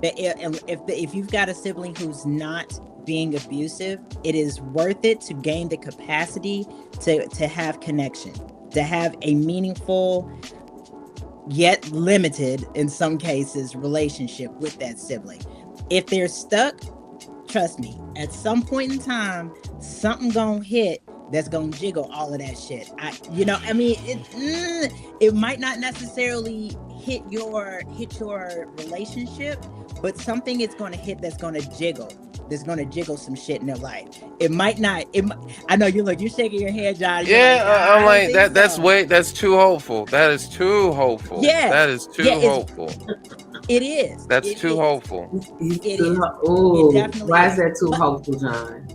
if you've got a sibling who's not being abusive, it is worth it to gain the capacity to have connection, to have a meaningful, yet limited in some cases, relationship with that sibling. If they're stuck, trust me, at some point in time, something gonna hit that's gonna jiggle all of that shit. It might not necessarily hit your relationship, but something is gonna hit that's gonna jiggle. That's gonna jiggle some shit in their life. It might not. I know you're shaking your head, John. I'm like that. So. That's too hopeful. That is too hopeful. Yeah, that is too hopeful. It is. That's too hopeful. It is. Oh, why is that too hopeful, John?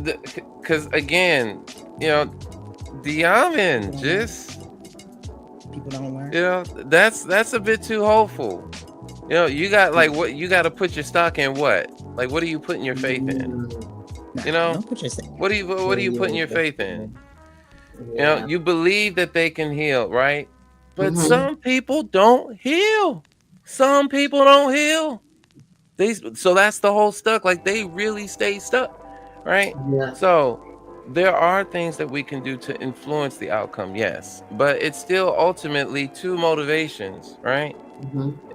Because again, Diamond just people don't learn. That's a bit too hopeful. You got what you got to put your stock in. What are you putting your faith in? Don't put your what are you putting your faith in? Yeah. You believe that they can heal, right? But some people don't heal. Some people don't heal. So that's the whole stuck. Like, they really stay stuck, right? Yeah. So there are things that we can do to influence the outcome, yes, but it's still ultimately two motivations, right?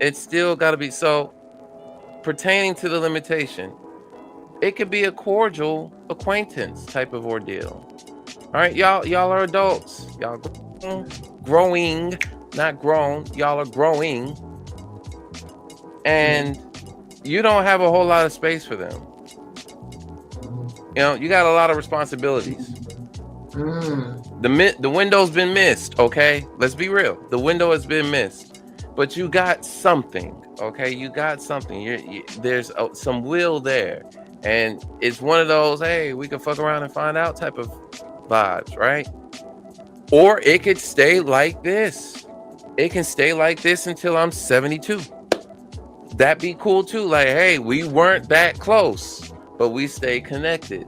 It's still got to be so. Pertaining to the limitation, it could be a cordial acquaintance type of ordeal. All right, y'all are adults. Y'all growing, not grown. Y'all are growing, and you don't have a whole lot of space for them. You got a lot of responsibilities. The window's been missed. Okay, let's be real. The window has been missed, but you got something. Okay, you got something. There's some will there, and it's one of those, hey, we can fuck around and find out type of vibes, right? Or it could stay like this. It can stay like this until I'm 72. That'd be cool too. Like, hey, we weren't that close, but we stay connected.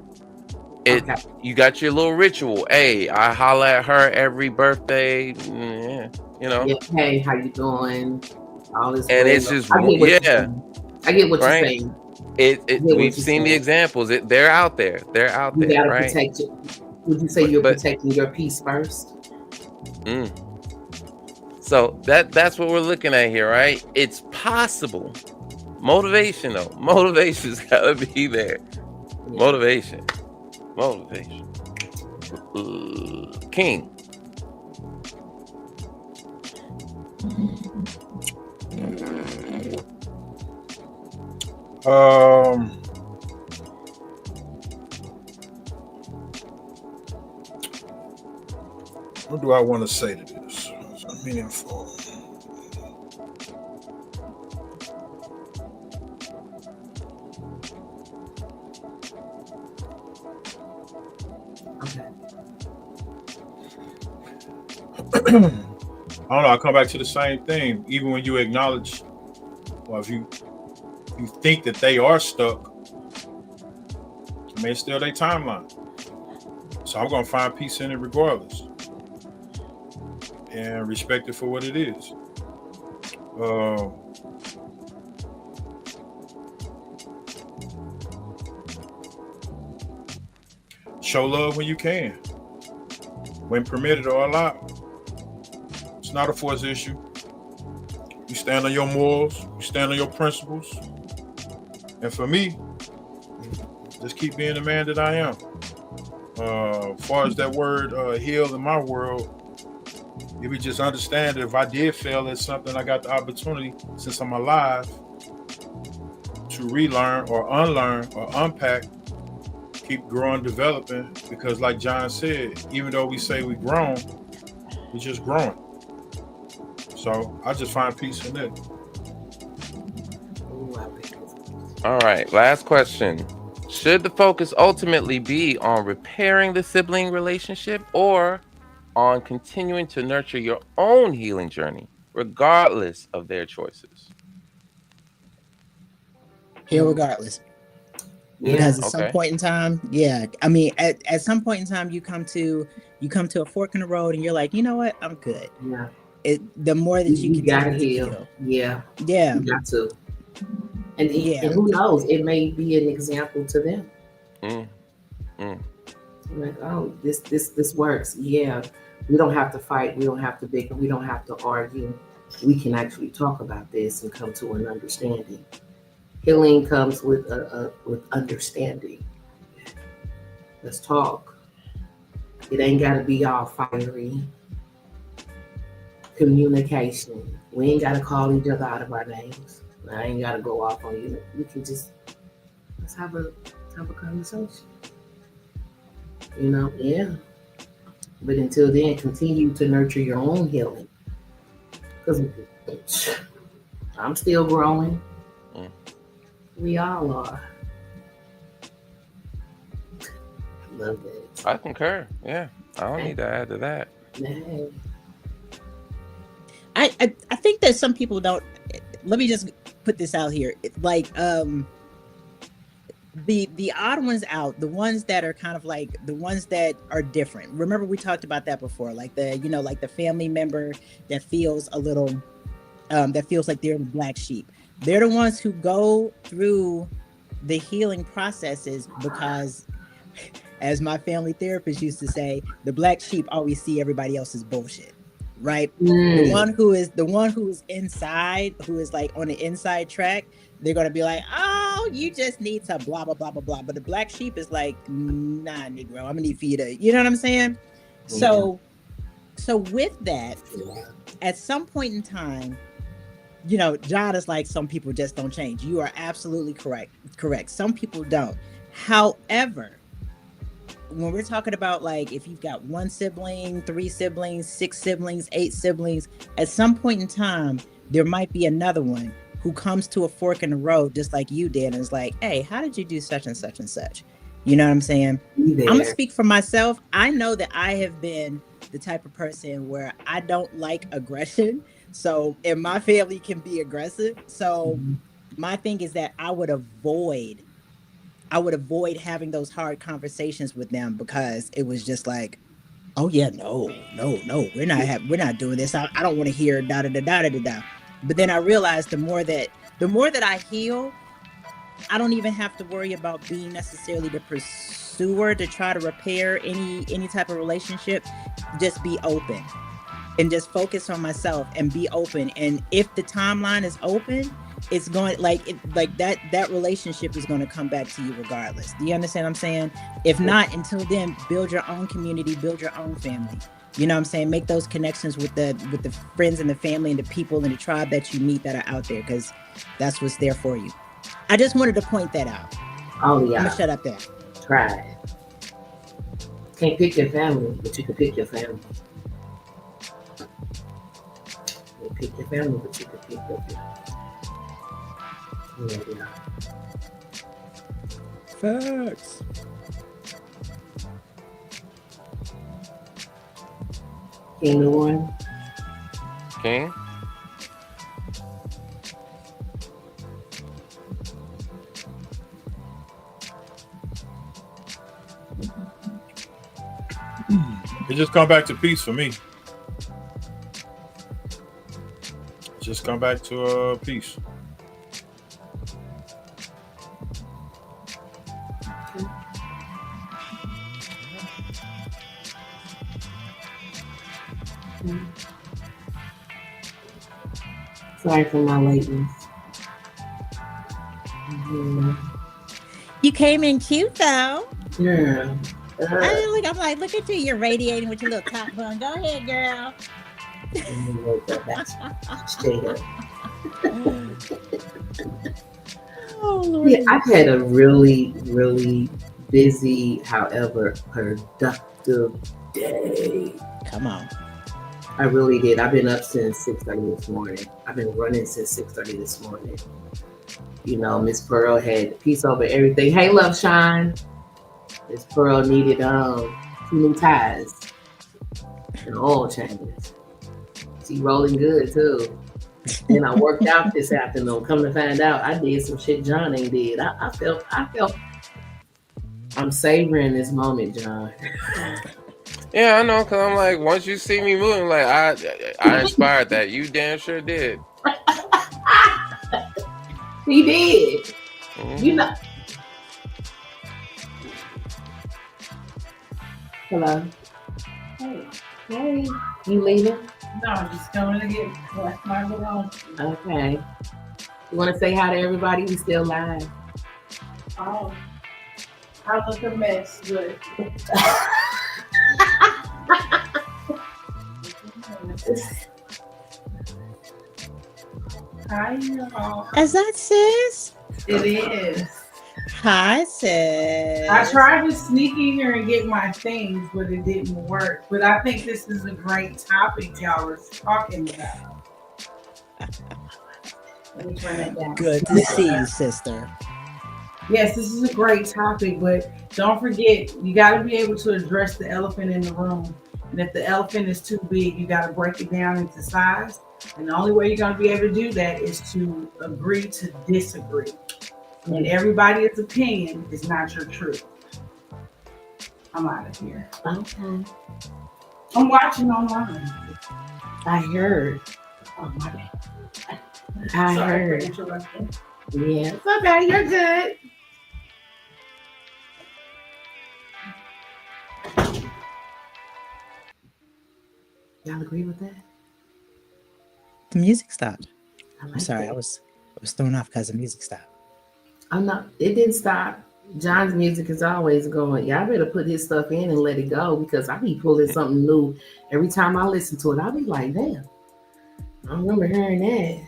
You got your little ritual. Hey, I holler at her every birthday. Yeah, Yeah, hey, how you doing? All this. And it's just, I get what you're saying. We've seen the examples. They're out there. They're out there. You gotta protect it. Would you say you're protecting your peace first? So that's what we're looking at here, right? It's possible. Motivation, though. Motivation's gotta be there. Yeah. Motivation. King. What do I want to say to this? It's meaningful. I don't know. I come back to the same thing. Even when you acknowledge, or if you think that they are stuck, I mean, it's still their timeline. So I'm gonna find peace in it regardless, and respect it for what it is. Show love when you can, when permitted or allowed. It's not a force issue. You stand on your morals, you stand on your principles. And for me, just keep being the man that I am. As far as that word heal in my world, if we just understand that if I did fail at something, I got the opportunity, since I'm alive, to relearn or unlearn or unpack, keep growing, developing. Because like John said, even though we say we're grown, we're just growing. So I just find peace in it. All right, last question. Should the focus ultimately be on repairing the sibling relationship or on continuing to nurture your own healing journey, regardless of their choices? Heal regardless. Yeah. Because at some Okay. point in time, I mean, at some point in time, you come to a fork in the road, and you're like, you know what, I'm good. Yeah. The more that you gotta continue to heal. Yeah. Yeah. You got to. And, Yeah. and who knows? It may be an example to them. Mm. Like, oh, this works. Yeah. We don't have to fight. We don't have to bicker. We don't have to argue. We can actually talk about this and come to an understanding. Healing comes with understanding. Let's talk. It ain't got to be all fiery. Communication. We ain't got to call each other out of our names. I ain't got to go off on you. We can just let's have a conversation. You know, yeah. But until then, continue to nurture your own healing. Because I'm still growing. We all are. Love that. I concur. Yeah, I don't need to add to that. No. I think that some people don't. Let me just put this out here. Like the odd ones out, the ones that are kind of like the ones that are different. Remember we talked about that before, like the family member that feels a little that feels like they're the black sheep. They're the ones who go through the healing processes because, as my family therapist used to say, the black sheep always see everybody else's bullshit. Right? The one who is inside, who is like on the inside track, they're gonna be like, oh, you just need to blah blah blah blah blah. But the black sheep is like, nah, Negro, I'm gonna need for you to, you know what I'm saying? Yeah. So with that, at some point in time, you know, John is like, some people just don't change. You are absolutely correct. Some people don't. However, when we're talking about like if you've got one sibling, 3 siblings, 6 siblings, 8 siblings, at some point in time, there might be another one who comes to a fork in the road just like you did and is like, hey, how did you do such and such and such? You know what I'm saying? I'm gonna speak for myself. I know that I have been the type of person where I don't like aggression. So, and my family can be aggressive. So my thing is that I would avoid having those hard conversations with them because it was just like, oh yeah, no, we're not doing this. I don't want to hear da da da da da da. But then I realized the more that I heal, I don't even have to worry about being necessarily the pursuer to try to repair any type of relationship. Just be open and just focus on myself and be open. And if the timeline is open, it's going that relationship is going to come back to you regardless. Do you understand what I'm saying? If not, until then, build your own community, build your own family. You know what I'm saying? Make those connections with the friends and the family and the people and the tribe that you meet that are out there, because that's what's there for you. I just wanted to point that out. Oh yeah. I'm gonna shut up there. Try it. Can't pick your family, but you can pick your family. You pick your family, but you can pick your family. Yeah. Facts. Anyone? King? It just come back to peace for me. Just come back to peace. Sorry for my lateness. You came in cute though. Yeah. I'm like, look at you. You're radiating with your little top bun. Go ahead, girl. Straight up. Oh, Lord. Yeah, I've had a really, really busy, however, productive day. Come on. I really did. I've been up since 6:30 this morning. I've been running since 6:30 this morning. You know, Miss Pearl had peace over everything. Hey, Love Shine. Miss Pearl needed 2 new tires and oil changes. She rolling good too. And I worked out this afternoon. Come to find out, I did some shit John ain't did. I felt. I'm savoring this moment, John. Yeah, I know, cause I'm like, once you see me moving, like I inspired that. You damn sure did. He did. Mhm. You know. Hello. Hey. You leaving? No, I'm just coming to get my belongings. Okay. You want to say hi to everybody? We still live. Oh, I look a mess, but hi, y'all. Is that sis? It is. Hi, sis. I tried to sneak in here and get my things, but it didn't work. But I think this is a great topic y'all are talking about. Let me turn that down. Good to see you, sister. Yes, this is a great topic, but don't forget, you got to be able to address the elephant in the room. And if the elephant is too big, you got to break it down into size. And the only way you're going to be able to do that is to agree to disagree. And everybody's opinion is not your truth. I'm out of here. Okay. I'm watching online. I heard. Oh, my bad. I Sorry heard. for interrupting. Yeah. It's okay. You're good. Y'all agree with that? The music stopped. I like I'm sorry, that. I was thrown off because the music stopped. I'm not. It didn't stop. John's music is always going. Y'all better put his stuff in and let it go because I be pulling something new every time I listen to it. I'll be like, damn, I remember hearing that.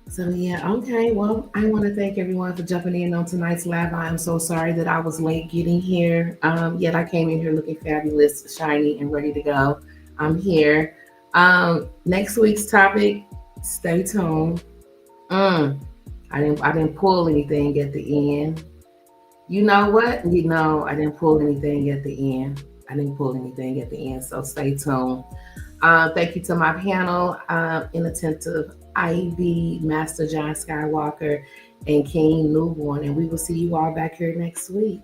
So yeah, okay. Well, I want to thank everyone for jumping in on tonight's live. I am so sorry that I was late getting here. Yet I came in here looking fabulous, shiny, and ready to go. I'm here. Next week's topic. Stay tuned. I didn't pull anything at the end. You know what? I didn't pull anything at the end. So stay tuned. Thank you to my panel, inattentive Ivy, Master John Skywalker, and King Newborn. And we will see you all back here next week.